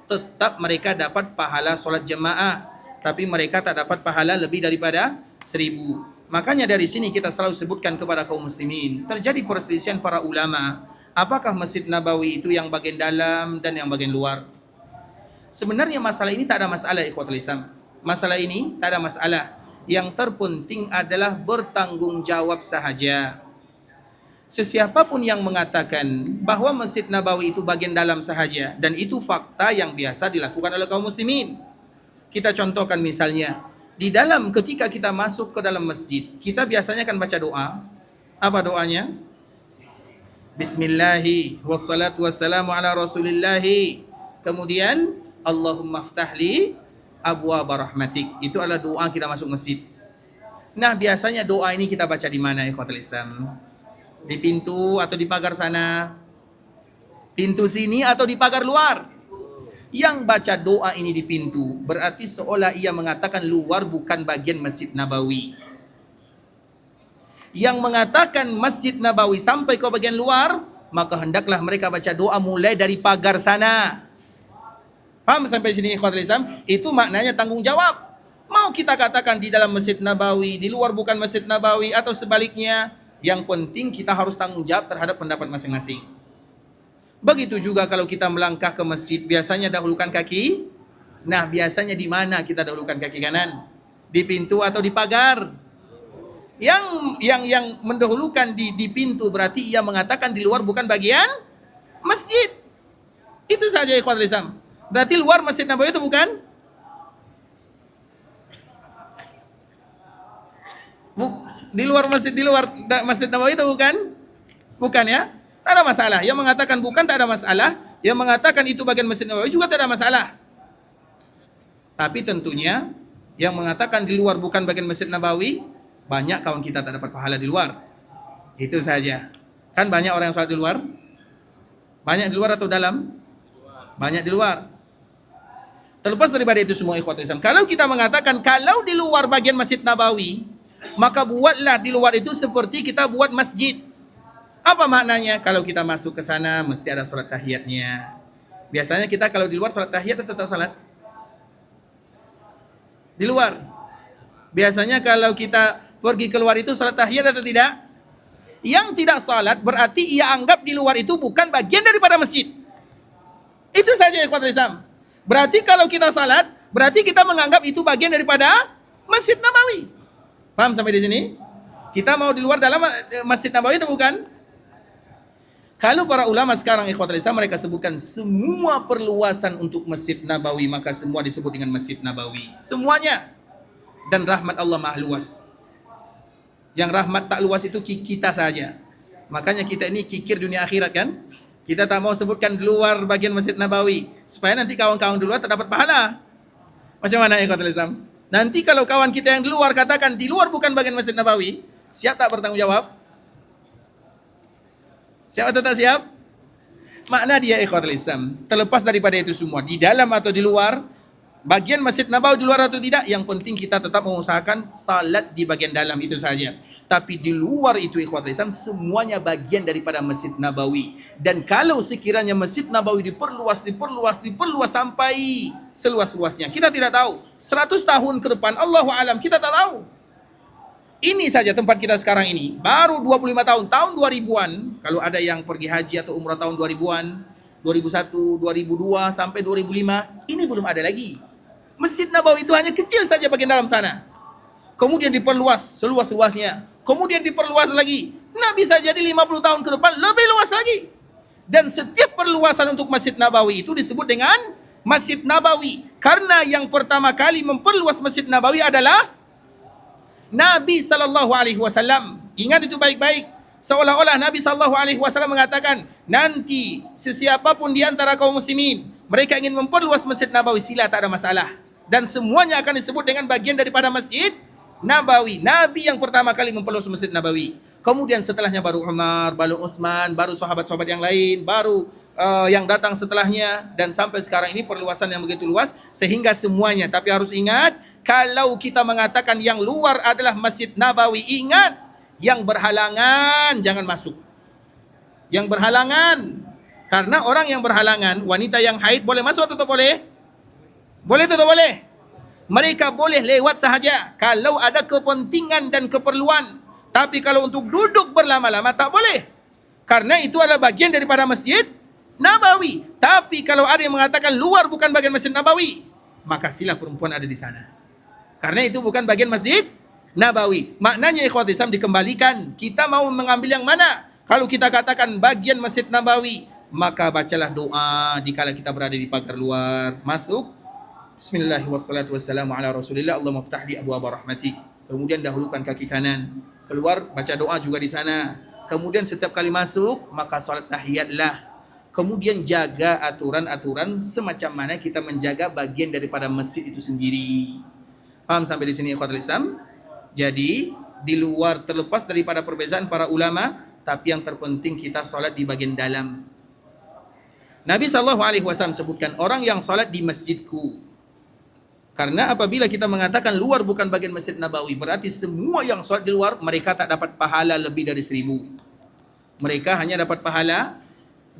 Tetap mereka dapat pahala salat jemaah, tapi mereka tak dapat pahala lebih daripada 1000. Makanya dari sini kita selalu sebutkan kepada kaum muslimin, terjadi perselisihan para ulama. Apakah Masjid Nabawi itu yang bagian dalam dan yang bagian luar? Sebenarnya masalah ini tak ada masalah ikhwatul Islam. Masalah ini tak ada masalah. Yang terpenting adalah bertanggung jawab sahaja. Sesiapapun yang mengatakan bahwa Masjid Nabawi itu bagian dalam sahaja, dan itu fakta yang biasa dilakukan oleh kaum muslimin. Kita contohkan misalnya, di dalam ketika kita masuk ke dalam masjid, kita biasanya kan baca doa. Apa doanya? Bismillahi wassalatu wassalamu ala rasulillahi. Kemudian Allahumma ftahli abwaaba rahmatik. Itu adalah doa kita masuk masjid. Nah, biasanya doa ini kita baca di mana ikhwatul Islam? Di pintu atau di pagar sana? Pintu sini atau di pagar luar? Yang baca doa ini di pintu berarti seolah ia mengatakan luar bukan bagian Masjid Nabawi. Yang mengatakan Masjid Nabawi sampai ke bagian luar, maka hendaklah mereka baca doa mulai dari pagar sana. Paham sampai sini ikhwatul Islam? Itu maknanya tanggung jawab. Mau kita katakan di dalam Masjid Nabawi, di luar bukan Masjid Nabawi, atau sebaliknya, yang penting kita harus tanggung jawab terhadap pendapat masing-masing. Begitu juga kalau kita melangkah ke masjid, biasanya dahulukan kaki. Nah, biasanya di mana kita dahulukan kaki kanan? Di pintu atau di pagar? Yang mendahulukan di pintu berarti ia mengatakan di luar bukan bagian masjid. Itu saja ikhwatul Islam. Berarti luar Masjid Nabawi itu bukan? Di luar Masjid Nabawi itu bukan? Bukan ya? Tak ada masalah. Yang mengatakan bukan tak ada masalah. Yang mengatakan itu bagian Masjid Nabawi juga tak ada masalah. Tapi tentunya yang mengatakan di luar bukan bagian Masjid Nabawi, banyak kawan kita tak dapat pahala di luar. Itu saja. Kan banyak orang yang sholat di luar? Banyak di luar atau dalam? Banyak di luar. Terlepas daripada itu semua ikhwatul Islam, kalau kita mengatakan kalau di luar bagian Masjid Nabawi, maka buatlah di luar itu seperti kita buat masjid. Apa maknanya? Kalau kita masuk ke sana mesti ada salat tahiyatnya. Biasanya kita kalau di luar salat tahiyat atau tak salat? Di luar. Biasanya kalau kita pergi keluar itu salat tahiyat atau tidak? Yang tidak salat berarti ia anggap di luar itu bukan bagian daripada masjid. Itu saja ikhwatul Islam. Berarti kalau kita salat, berarti kita menganggap itu bagian daripada Masjid Nabawi. Paham sampai di sini? Kita mau di luar dalam Masjid Nabawi itu bukan? Kalau para ulama sekarang ikhwatul Islam mereka sebutkan semua perluasan untuk Masjid Nabawi, maka semua disebut dengan Masjid Nabawi. Semuanya. Dan rahmat Allah maha luas. Yang rahmat tak luas itu kita saja. Makanya kita ini kikir dunia akhirat kan? Kita tak mau sebutkan di luar bagian Masjid Nabawi supaya nanti kawan-kawan di luar tak dapat pahala. Macam mana ikhwatul Islam? Nanti kalau kawan kita yang di luar katakan di luar bukan bagian Masjid Nabawi, siap tak bertanggung jawab? Siap atau tak siap? Makna dia ikhwatul Islam, terlepas daripada itu semua, di dalam atau di luar, bagian Masjid Nabawi di luar atau tidak, yang penting kita tetap mengusahakan salat di bagian dalam itu saja. Tapi di luar itu ikhwatul Islam semuanya bagian daripada Masjid Nabawi. Dan kalau sekiranya Masjid Nabawi diperluas sampai seluas-luasnya, kita tidak tahu. 100 tahun ke depan Allahu alam kita tak tahu. Ini saja tempat kita sekarang ini, baru 25 tahun, tahun 2000-an, kalau ada yang pergi haji atau umrah tahun 2000-an, 2001, 2002, sampai 2005, ini belum ada lagi. Masjid Nabawi itu hanya kecil saja bagian dalam sana. Kemudian diperluas seluas-luasnya. Kemudian diperluas lagi. Nah, bisa jadi 50 tahun ke depan lebih luas lagi. Dan setiap perluasan untuk Masjid Nabawi itu disebut dengan Masjid Nabawi. Karena yang pertama kali memperluas Masjid Nabawi adalah Nabi sallallahu alaihi wasallam. Ingat itu baik-baik. Seolah-olah Nabi sallallahu alaihi wasallam mengatakan, nanti sesiapapun di antara kaum muslimin mereka ingin memperluas Masjid Nabawi, sila, tak ada masalah. Dan semuanya akan disebut dengan bagian daripada Masjid Nabawi. Nabi yang pertama kali memperluas Masjid Nabawi. Kemudian setelahnya baru Umar, baru Utsman, baru sahabat-sahabat yang lain, baru yang datang setelahnya, dan sampai sekarang ini perluasan yang begitu luas sehingga semuanya. Tapi harus ingat, kalau kita mengatakan yang luar adalah Masjid Nabawi, ingat, yang berhalangan jangan masuk. Yang berhalangan, karena orang yang berhalangan, wanita yang haid boleh masuk atau tak boleh? Boleh atau tak boleh? Mereka boleh lewat sahaja kalau ada kepentingan dan keperluan. Tapi kalau untuk duduk berlama-lama tak boleh. Karena itu adalah bagian daripada Masjid Nabawi. Tapi kalau ada yang mengatakan luar bukan bagian Masjid Nabawi, maka sila perempuan ada di sana. Karena itu bukan bagian Masjid Nabawi. Maknanya ikhwat Islam dikembalikan. Kita mau mengambil yang mana? Kalau kita katakan bagian Masjid Nabawi, maka bacalah doa dikala kita berada di pagar luar. Masuk, Bismillah wassalatu wassalamu ala rasulillah, Allahumma ftah li abwaaba rahmatik. Kemudian dahulukan kaki kanan. Keluar, baca doa juga di sana. Kemudian setiap kali masuk, maka salat tahiyatlah. Kemudian jaga aturan-aturan semacam mana kita menjaga bagian daripada masjid itu sendiri. Paham sampai di sini ikhwatul Islam? Jadi di luar terlepas daripada perbezaan para ulama, tapi yang terpenting kita salat di bagian dalam. Nabi SAW sebutkan orang yang salat di masjidku. Karena apabila kita mengatakan luar bukan bagian Masjid Nabawi, berarti semua yang salat di luar mereka tak dapat pahala lebih dari 1000. Mereka hanya dapat pahala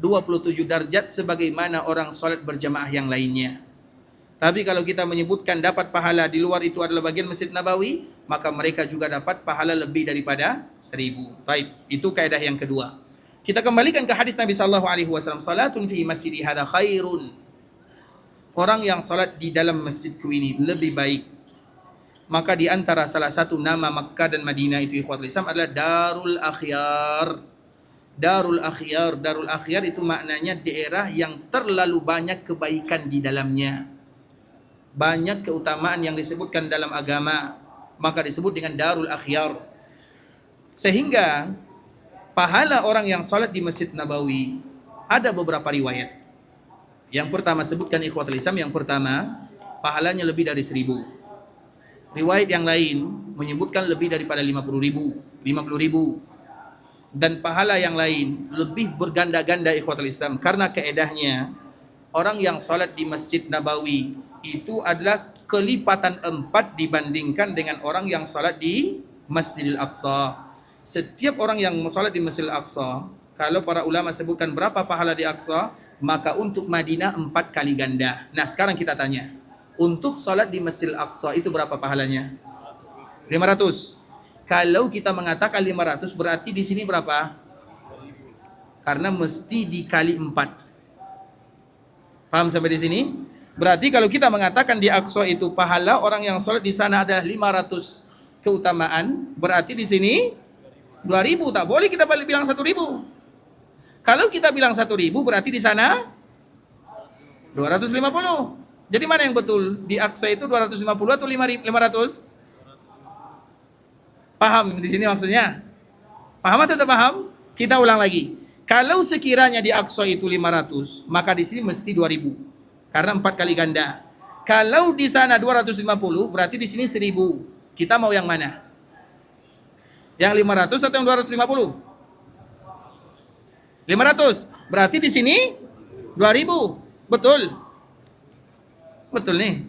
27 darjat sebagaimana orang salat berjamaah yang lainnya. Tapi kalau kita menyebutkan dapat pahala di luar itu adalah bagian Masjid Nabawi, maka mereka juga dapat pahala lebih daripada 1000. Baik, itu kaidah yang kedua. Kita kembalikan ke hadis Nabi SAW. Salatun fi masjidi hadha khairun. Orang yang salat di dalam masjidku ini lebih baik. Maka di antara salah satu nama Makkah dan Madinah itu ikhwatul Islam adalah Darul Akhyar. Darul Akhyar. Darul Akhyar itu maknanya daerah yang terlalu banyak kebaikan di dalamnya. Banyak keutamaan yang disebutkan dalam agama, maka disebut dengan Darul Akhyar. Sehingga pahala orang yang salat di Masjid Nabawi ada beberapa riwayat. Yang pertama sebutkan ikhwatul Islam, yang pertama pahalanya lebih dari 1000. Riwayat yang lain menyebutkan lebih daripada 50.000. Dan pahala yang lain lebih berganda-ganda ikhwatul Islam. Karena keedahnya orang yang salat di Masjid Nabawi itu adalah kelipatan 4 dibandingkan dengan orang yang salat di Masjidil Aqsa. Setiap orang yang salat di Masjidil Aqsa, kalau para ulama sebutkan berapa pahala di Aqsa, maka untuk Madinah 4 kali ganda. Nah sekarang kita tanya, untuk salat di Masjidil Aqsa itu berapa pahalanya? 500. Kalau kita mengatakan 500 berarti di sini berapa? Karena mesti dikali 4. Paham sampai di sini? Berarti kalau kita mengatakan di Aqsa itu pahala orang yang salat di sana ada 500 keutamaan, berarti di sini 2000. Tak boleh kita bilang 1000. Kalau kita bilang 1000 berarti di sana 250. Jadi mana yang betul? Di Aqsa itu 250 atau 500? Paham di sini maksudnya? Paham atau tidak paham? Kita ulang lagi. Kalau sekiranya di Aqsa itu 500, maka di sini mesti 2000. Karena 4 kali ganda. Kalau di sana 250, berarti di sini 1000. Kita mau yang mana? Yang 500 atau yang 250? 500. Berarti di sini 2000. Betul? Betul nih.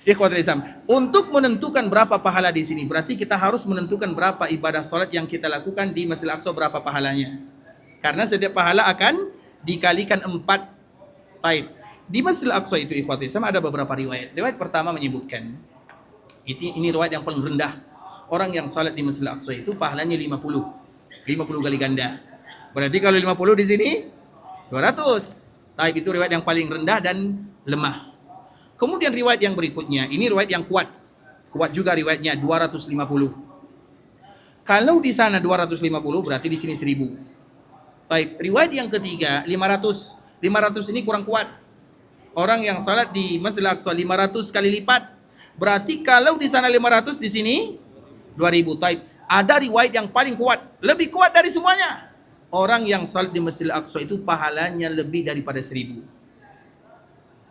Ikhwatul Islam, untuk menentukan berapa pahala di sini, berarti kita harus menentukan berapa ibadah salat yang kita lakukan di Masjidil Aqsa, berapa pahalanya. Karena setiap pahala akan dikalikan 4. Baik. Di Masjidil Aqsa itu ikhwatul Islam ada beberapa riwayat. Riwayat pertama menyebutkan Ini riwayat yang paling rendah. Orang yang salat di Masjidil Aqsa itu pahalanya 50 kali ganda. Berarti kalau 50 di sini 200. Taib itu riwayat yang paling rendah dan lemah. Kemudian riwayat yang berikutnya, ini riwayat yang kuat. Kuat juga riwayatnya 250. Kalau di sana 250 berarti di sini 1000. Taib, riwayat yang ketiga 500. 500 ini kurang kuat. Orang yang salat di Masjidil Aqsa 500 kali lipat. Berarti kalau di sana 500, di sini 2000. Taib. Ada riwayat yang paling kuat, lebih kuat dari semuanya. Orang yang salat di Masjidil Aqsa itu pahalanya lebih daripada 1000.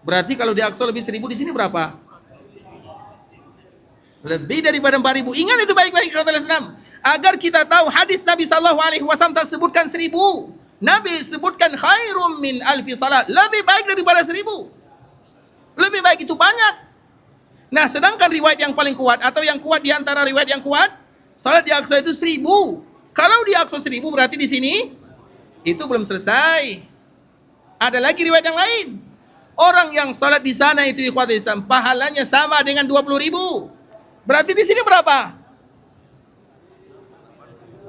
Berarti kalau di Aqsa lebih 1000, di sini berapa? Lebih daripada 4000. Ingat itu baik-baik kata Islam. Agar kita tahu hadis Nabi SAW tak sebutkan 1000. Nabi sebutkan khairum min alfi salat. Lebih baik daripada 1000. Lebih baik itu banyak. Nah, sedangkan riwayat yang paling kuat atau yang kuat di antara riwayat yang kuat, salat di Aqsa itu 1000. Kalau di Aqsa 1000 berarti di sini itu belum selesai. Ada lagi riwayat yang lain. Orang yang salat di sana itu ikhwatul Islam pahalanya sama dengan 20.000. Berarti di sini berapa?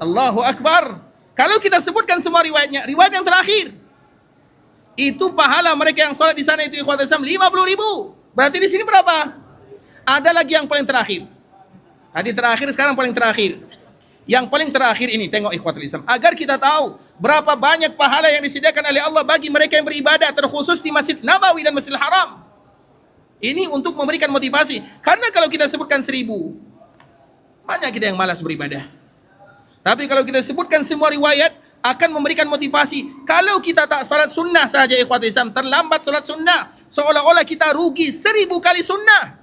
Allahu Akbar. Kalau kita sebutkan semua riwayatnya, riwayat yang terakhir itu pahala mereka yang salat di sana itu ikhwatul Islam 50.000. Berarti di sini berapa? Ada lagi yang paling terakhir. Hadis terakhir sekarang paling terakhir. Yang paling terakhir ini, tengok ikhwatul Islam. Agar kita tahu berapa banyak pahala yang disediakan oleh Allah bagi mereka yang beribadah, terkhusus di Masjid Nabawi dan Masjidil Haram. Ini untuk memberikan motivasi. Karena kalau kita sebutkan 1000, banyak kita yang malas beribadah. Tapi kalau kita sebutkan semua riwayat, akan memberikan motivasi. Kalau kita tak salat sunnah saja ikhwatul Islam, terlambat salat sunnah, seolah-olah kita rugi 1000 kali sunnah.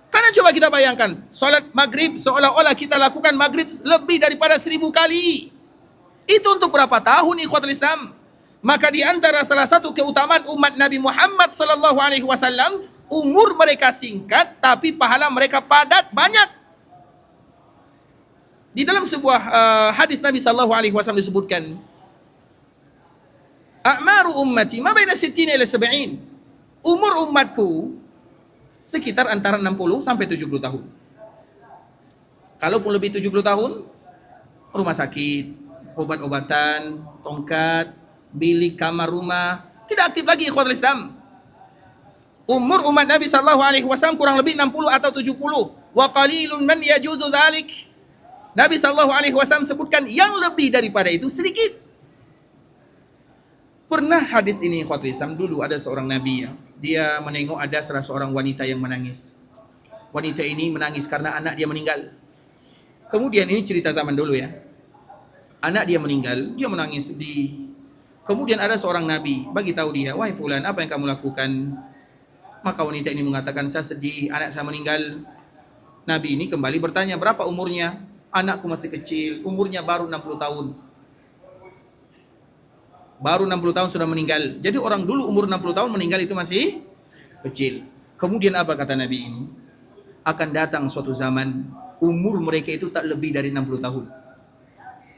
Karena coba kita bayangkan, salat maghrib seolah-olah kita lakukan maghrib lebih daripada 1000 kali. Itu untuk berapa tahun ikhwatul Islam? Maka di antara salah satu keutamaan umat Nabi Muhammad sallallahu alaihi wasallam, umur mereka singkat tapi pahala mereka padat banyak. Di dalam sebuah hadis Nabi sallallahu alaihi wasallam disebutkan, "A'maru ummati ma baina 60 ila 70." Umur umatku sekitar antara 60 sampai 70 tahun. Kalaupun lebih 70 tahun, rumah sakit, obat-obatan, tongkat, bilik, kamar rumah, tidak aktif lagi ikhwatul Islam. Umur umat Nabi sallallahu alaihi wasallam kurang lebih 60 atau 70. Wa qalilun man yajuzu dzalik. Nabi sallallahu alaihi wasallam sebutkan yang lebih daripada itu sedikit. Pernah hadis ini ikhwatul Islam, dulu ada seorang nabi ya. Dia menengok ada salah seorang wanita yang menangis. Wanita ini menangis karena anak dia meninggal. Kemudian ini cerita zaman dulu ya. Anak dia meninggal, dia menangis sedih. Kemudian ada seorang nabi bagi tahu dia, "Wahai fulan, apa yang kamu lakukan?" Maka wanita ini mengatakan, "Saya sedih, anak saya meninggal." Nabi ini kembali bertanya, "Berapa umurnya?" "Anakku masih kecil, umurnya baru 60 tahun." Baru 60 tahun sudah meninggal. Jadi orang dulu umur 60 tahun meninggal itu masih kecil. Kemudian apa kata Nabi ini? Akan datang suatu zaman umur mereka itu tak lebih dari 60 tahun.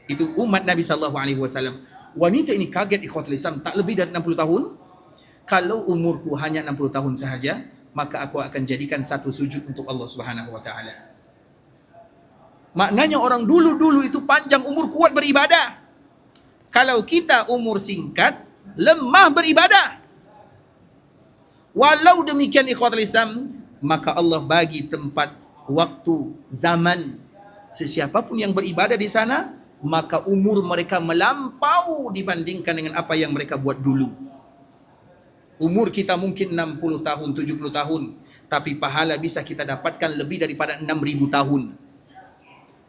Itu umat Nabi sallallahu alaihi wasallam. Wanita ini kaget ikhwatul Islam, tak lebih dari 60 tahun? Kalau umurku hanya 60 tahun sahaja, maka aku akan jadikan satu sujud untuk Allah Subhanahu wa taala. Maknanya orang dulu-dulu itu panjang umur, kuat beribadah. Kalau kita umur singkat, lemah beribadah. Walau demikian ikhwatul Islam, maka Allah bagi tempat, waktu, zaman. Sesiapapun yang beribadah di sana, maka umur mereka melampau dibandingkan dengan apa yang mereka buat dulu. Umur kita mungkin 60 tahun, 70 tahun, tapi pahala bisa kita dapatkan lebih daripada 6.000 tahun.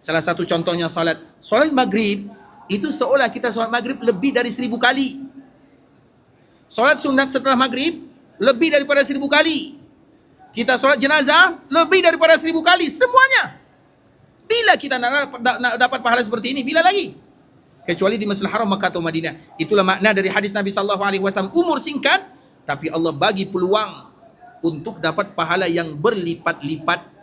Salah satu contohnya salat. Salat maghrib, itu seolah kita salat maghrib lebih dari 1000 kali. Salat sunat setelah maghrib lebih daripada 1000 kali. Kita salat jenazah lebih daripada 1000 kali. Semuanya. Bila kita nak dapat pahala seperti ini, bila lagi? Kecuali di Masjidil Haram Makkah atau Madinah. Itulah makna dari hadis Nabi sallallahu alaihi wasallam. Umur singkat, tapi Allah bagi peluang untuk dapat pahala yang berlipat-lipat.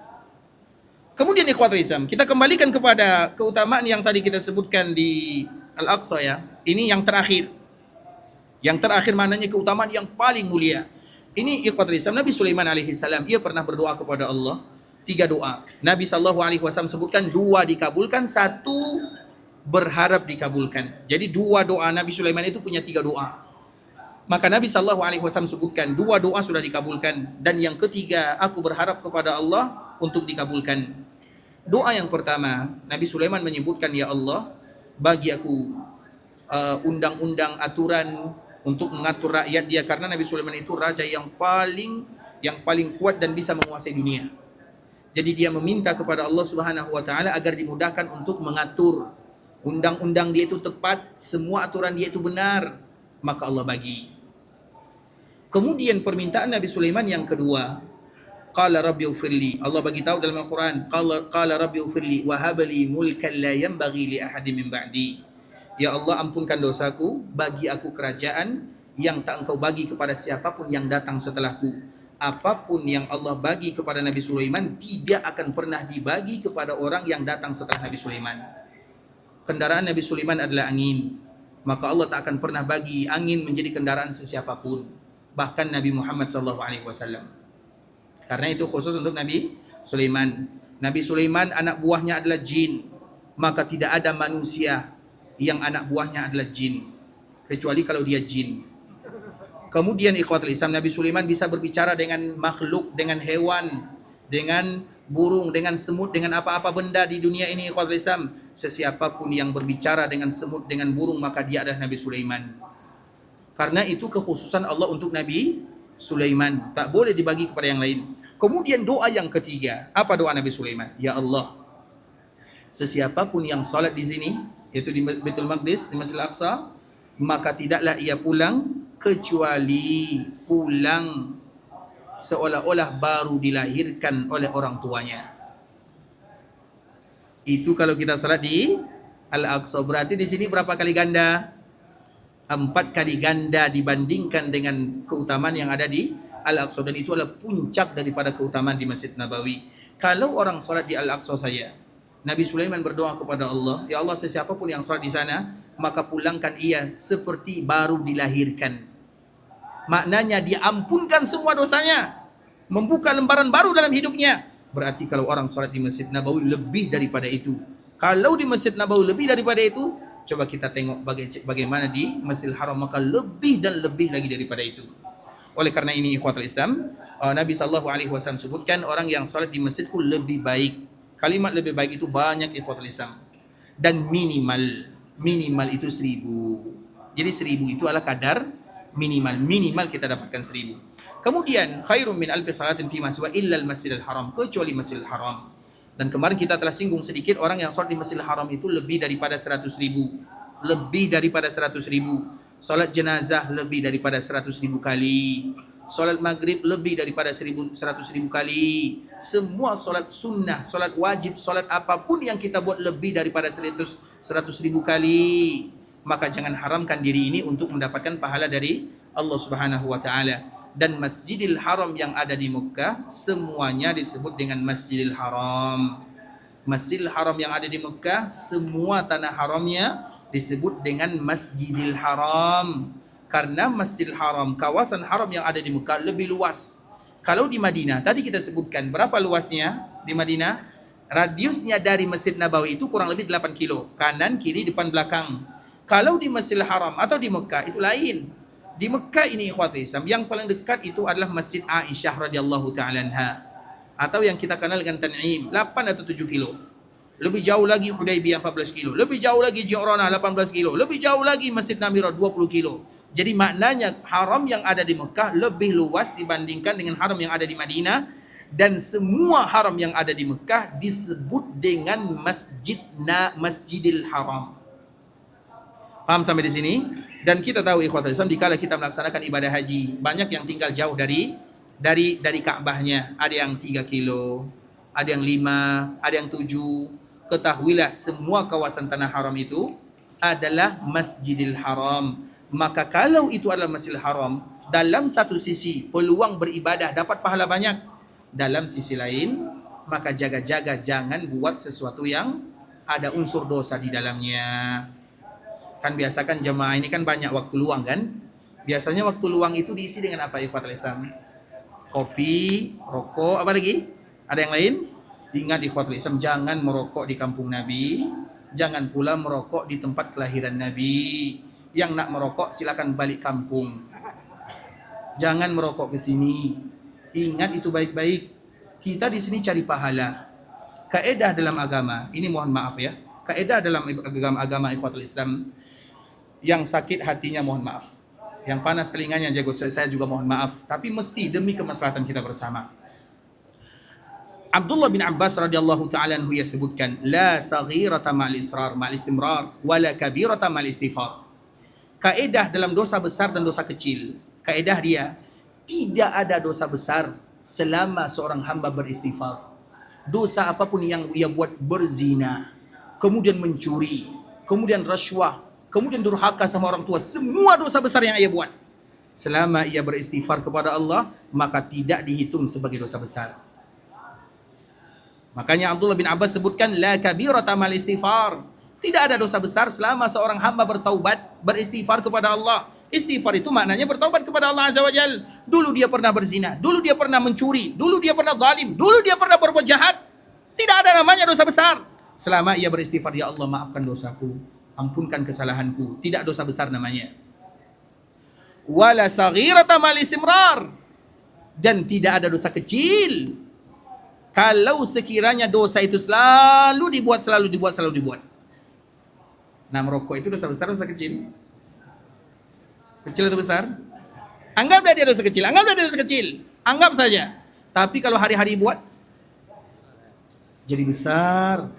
Kemudian ikhwatul Islam, kita kembalikan kepada keutamaan yang tadi kita sebutkan di Al-Aqsa ya. Ini yang terakhir. Yang terakhir maknanya keutamaan yang paling mulia. Ini ikhwatul Islam, Nabi Sulaiman alaihi salam, ia pernah berdoa kepada Allah, 3 doa. Nabi SAW sebutkan 2 dikabulkan, 1 berharap dikabulkan. Jadi 2 doa Nabi Sulaiman itu punya 3 doa. Maka Nabi SAW sebutkan 2 doa sudah dikabulkan, dan yang ketiga aku berharap kepada Allah untuk dikabulkan. Doa yang pertama, Nabi Sulaiman menyebutkan, ya Allah, bagi aku undang-undang aturan untuk mengatur rakyat dia, karena Nabi Sulaiman itu raja yang paling kuat dan bisa menguasai dunia. Jadi dia meminta kepada Allah Subhanahu wa taala agar dimudahkan untuk mengatur undang-undang dia itu tepat, semua aturan dia itu benar, maka Allah bagi. Kemudian permintaan Nabi Sulaiman yang kedua, qala rabbi ighfirli. Allah bagi tahu dalam Al-Qur'an, qala rabbi ighfirli wa hab li mulkan la yanbaghi li ahadin min ba'di. Ya Allah, ampunkan dosaku, bagi aku kerajaan yang tak engkau bagi kepada siapapun yang datang setelahku. Apapun yang Allah bagi kepada Nabi Sulaiman tidak akan pernah dibagi kepada orang yang datang setelah Nabi Sulaiman. Kendaraan Nabi Sulaiman adalah angin, maka Allah tak akan pernah bagi angin menjadi kendaraan sesiapapun, bahkan Nabi Muhammad SAW. Karena itu khusus untuk Nabi Sulaiman. Nabi Sulaiman anak buahnya adalah jin, maka tidak ada manusia yang anak buahnya adalah jin, kecuali kalau dia jin. Kemudian ikhwatul Islam, Nabi Sulaiman bisa berbicara dengan makhluk, dengan hewan, dengan burung, dengan semut, dengan apa-apa benda di dunia ini, ikhwatul Islam. Sesiapapun yang berbicara dengan semut, dengan burung, maka dia adalah Nabi Sulaiman. Karena itu kekhususan Allah untuk Nabi Sulaiman, tak boleh dibagi kepada yang lain. Kemudian doa yang ketiga, apa doa Nabi Sulaiman? Ya Allah, sesiapapun yang salat di sini, yaitu di Baitul Maqdis, di Masjidil Aqsa, maka tidaklah ia pulang kecuali pulang seolah-olah baru dilahirkan oleh orang tuanya. Itu kalau kita salat di Al-Aqsa. Berarti di sini berapa kali ganda? 4 kali ganda dibandingkan dengan keutamaan yang ada di Al-Aqsa, dan itu adalah puncak daripada keutamaan di Masjid Nabawi. Kalau orang salat di Al-Aqsa saja, Nabi Sulaiman berdoa kepada Allah, ya Allah, sesiapapun yang salat di sana, maka pulangkan ia seperti baru dilahirkan. Maknanya diampunkan semua dosanya, membuka lembaran baru dalam hidupnya. Berarti kalau orang salat di Masjid Nabawi lebih daripada itu. Kalau di Masjid Nabawi lebih daripada itu, coba kita tengok bagaimana di Masjidil Haram, maka lebih dan lebih lagi daripada itu. Oleh karena ini ikhwatul Islam, Nabi SAW sebutkan orang yang salat di masjidku lebih baik. Kalimat lebih baik itu banyak ikhwatul Islam. Dan minimal itu 1000. Jadi 1000 itu adalah kadar minimal kita dapatkan 1000. Kemudian khairum min alfi salatin fi maswa illa al-masjidil haram, kecuali Masjidil Haram. Dan kemarin kita telah singgung sedikit, orang yang salat di Masjidil Haram itu lebih daripada 100.000. Lebih daripada 100.000. Salat jenazah lebih daripada 100.000 kali. Salat maghrib lebih daripada 100.000 kali. Semua salat sunnah, salat wajib, salat apapun yang kita buat lebih daripada 100.000 kali. Maka jangan haramkan diri ini untuk mendapatkan pahala dari Allah Subhanahu wa taala. Dan Masjidil Haram yang ada di Mekah semuanya disebut dengan Masjidil Haram. Masjidil Haram yang ada di Mekah, semua tanah haramnya disebut dengan Masjidil Haram. Karena Masjidil Haram, kawasan haram yang ada di Mekah lebih luas. Kalau di Madinah, tadi kita sebutkan berapa luasnya di Madinah? Radiusnya dari Masjid Nabawi itu kurang lebih 8 kilo. Kanan, kiri, depan, belakang. Kalau di Masjidil Haram atau di Mekah itu lain. Di Mekah ini ikhwati Islam, yang paling dekat itu adalah Masjid Aisyah radhiyallahu ta'ala anha, atau yang kita kenal dengan Tan'im, 8 atau 7 kilo. Lebih jauh lagi Hudaybiyah 14 kilo. Lebih jauh lagi Ji'ranah 18 kilo. Lebih jauh lagi Masjid Namirah 20 kilo. Jadi maknanya haram yang ada di Mekah lebih luas dibandingkan dengan haram yang ada di Madinah. Dan semua haram yang ada di Mekah disebut dengan Masjidil Haram. Paham sampai di sini? Dan kita tahu ikhwatul Islam, dikala kita melaksanakan ibadah haji, banyak yang tinggal jauh dari Ka'bahnya. Ada yang 3 kilo, ada yang 5, ada yang 7. Ketahuilah semua kawasan tanah haram itu adalah Masjidil Haram. Maka kalau itu adalah Masjidil Haram, dalam satu sisi peluang beribadah dapat pahala banyak, dalam sisi lain maka jaga-jaga jangan buat sesuatu yang ada unsur dosa di dalamnya. Kan biasakan jemaah ini kan banyak waktu luang kan? Biasanya waktu luang itu diisi dengan apa ikhwatul Islam? Kopi, rokok, apa lagi? Ada yang lain? Ingat ikhwatul Islam, jangan merokok di kampung Nabi, jangan pula merokok di tempat kelahiran Nabi. Yang nak merokok silakan balik kampung. Jangan merokok ke sini. Ingat itu baik-baik. Kita di sini cari pahala. Kaedah dalam agama, ini mohon maaf ya. Kaedah dalam agama ikhwatul Islam, yang sakit hatinya mohon maaf. Yang panas telinganya jago saya juga mohon maaf. Tapi mesti demi kemaslahatan kita bersama. Abdullah bin Abbas radhiyallahu ta'ala anhu ia sebutkan, la saghirata ma'al israr ma'al istimrar, wala kabirata ma'al istighfar. Kaedah dalam dosa besar dan dosa kecil. Kaedah dia, tidak ada dosa besar selama seorang hamba beristighfar. Dosa apapun yang ia buat, berzina, kemudian mencuri, kemudian rasuah, kemudian durhaka sama orang tua, semua dosa besar yang ia buat, selama ia beristighfar kepada Allah, maka tidak dihitung sebagai dosa besar. Makanya Abdullah bin Abbas sebutkan, la kabirata mal istighfar. Tidak ada dosa besar selama seorang hamba bertaubat, beristighfar kepada Allah. Istighfar itu maknanya bertaubat kepada Allah Azza wa Jal. Dulu dia pernah berzina, dulu dia pernah mencuri, dulu dia pernah zalim, dulu dia pernah berbuat jahat. Tidak ada namanya dosa besar selama ia beristighfar, ya Allah maafkan dosaku, ampunkan kesalahanku. Tidak dosa besar namanya. Wala saghirata mal istimrar. Dan tidak ada dosa kecil kalau sekiranya dosa itu selalu dibuat. Nah, merokok itu dosa besar, dosa kecil? Kecil atau besar? Anggaplah dia dosa kecil, anggap saja. Tapi kalau hari-hari buat, jadi besar.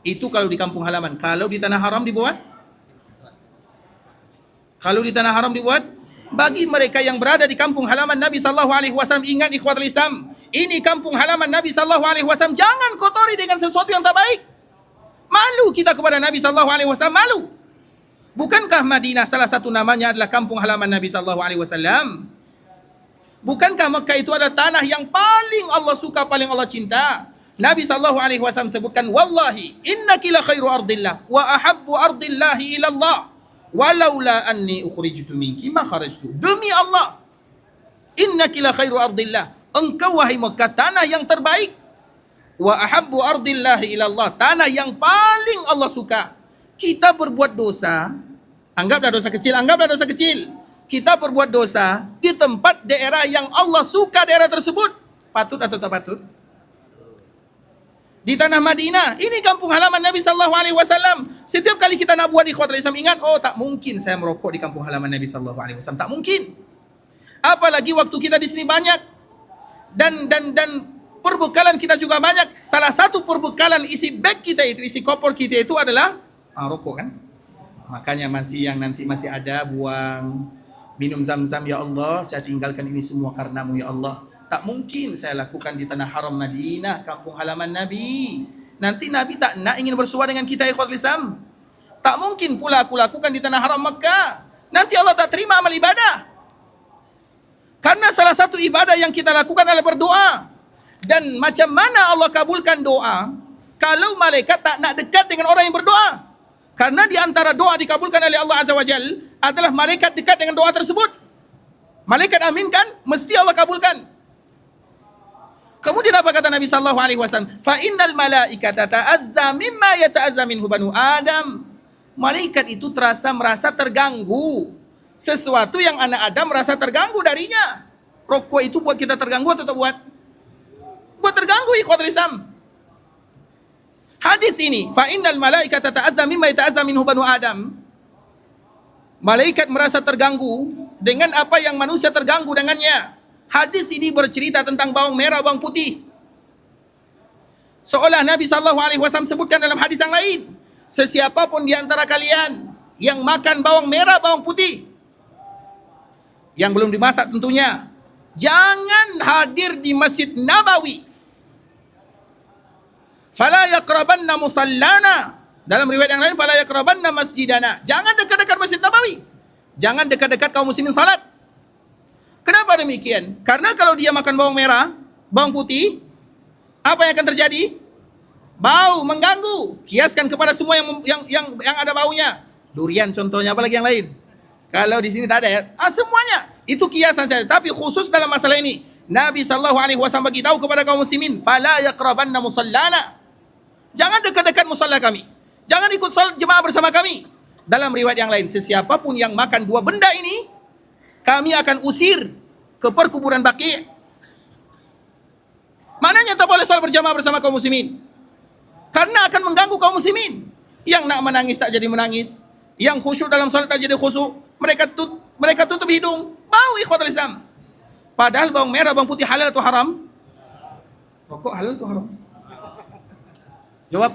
Itu kalau di kampung halaman. Kalau di tanah haram dibuat? Kalau di tanah haram dibuat, bagi mereka yang berada di kampung halaman Nabi sallallahu alaihi wasallam, ingat ikhwatul Islam, ini kampung halaman Nabi sallallahu alaihi wasallam, jangan kotori dengan sesuatu yang tak baik. Malu kita kepada Nabi sallallahu alaihi wasallam, malu. Bukankah Madinah salah satu namanya adalah kampung halaman Nabi sallallahu alaihi wasallam? Bukankah Mekah itu adalah tanah yang paling Allah suka, paling Allah cinta? Nabi sallallahu alaihi wasallam sebutkan, wallahi innaki la khairu ardillah wa ahabbu ardillahi ila Allah walaula anni ukhrijtu minki ma kharajtu. Demi Allah, innaki la khairu ardillah, engkau wahai Mekah tanah yang terbaik, wa ahabbu ardillahi ila Allah, tanah yang paling Allah suka. Kita berbuat dosa, anggaplah dosa kecil, kita berbuat dosa di tempat daerah yang Allah suka daerah tersebut, patut atau tak patut? Di tanah Madinah, ini kampung halaman Nabi sallallahu alaihi wasallam. Setiap kali kita nak buat ikhwatul Islam, ingat, oh tak mungkin saya merokok di kampung halaman Nabi sallallahu alaihi wasallam, tak mungkin. Apalagi waktu kita di sini banyak dan perbekalan kita juga banyak. Salah satu perbekalan isi bag kita itu, isi koper kita itu adalah rokok kan. Makanya nanti masih ada buang minum zam-zam, ya Allah saya tinggalkan ini semua karenamu ya Allah. Tak mungkin saya lakukan di tanah haram Madinah, kampung halaman Nabi. Nanti Nabi tak nak ingin bersuara dengan kita ikhwatul Islam. Tak mungkin pula aku lakukan di tanah haram Makkah. Nanti Allah tak terima amal ibadah. Karena salah satu ibadah yang kita lakukan adalah berdoa. Dan macam mana Allah kabulkan doa kalau malaikat tak nak dekat dengan orang yang berdoa? Karena di antara doa dikabulkan oleh Allah Azza wa Jal adalah malaikat dekat dengan doa tersebut. Malaikat aminkan, mesti Allah kabulkan. Kemudian apa kata Nabi sallallahu alaihi wasallam? Fa innal malaikata ta'azza mimma yata'azza minhu banu Adam. Malaikat itu merasa terganggu sesuatu yang anak Adam merasa terganggu darinya. Rokok itu buat kita terganggu atau tak buat? Buat terganggu ikhwatul Islam. Hadis ini, fa innal malaikata ta'azza mimma yata'azza minhu banu Adam. Malaikat merasa terganggu dengan apa yang manusia terganggu dengannya. Hadis ini bercerita tentang bawang merah, bawang putih. Seolah Nabi sallallahu alaihi wasallam sebutkan dalam hadis yang lain, sesiapapun di antara kalian yang makan bawang merah, bawang putih yang belum dimasak tentunya, jangan hadir di Masjid Nabawi. Fala yaqrabanna musallana. Dalam riwayat yang lain, fala yaqrabanna masjidana. Jangan dekat-dekat Masjid Nabawi. Jangan dekat-dekat kaum muslimin salat. Kenapa demikian? Karena kalau dia makan bawang merah, bawang putih, apa yang akan terjadi? Bau, mengganggu. Kiaskan kepada semua yang ada baunya. Durian contohnya, apalagi yang lain. Kalau di sini tak ada ya. Semuanya. Itu kiasan saja. Tapi khusus dalam masalah ini, Nabi SAW bagi tahu kepada kaum muslimin, fala yaqrabanna musallana. Jangan dekat-dekat musalla kami. Jangan ikut salat jemaah bersama kami. Dalam riwayat yang lain, sesiapapun yang makan dua benda ini, kami akan usir ke perkuburan Baqi'. Maknanya tak boleh salat berjamaah bersama kaum muslimin. Karena akan mengganggu kaum muslimin. Yang nak menangis tak jadi menangis. Yang khusyuk dalam salat tak jadi khusyuk. Mereka tutup hidung. Bau ikhwatul Islam. Padahal bawang merah, bawang putih halal atau haram? Rokok halal atau haram? Jawab.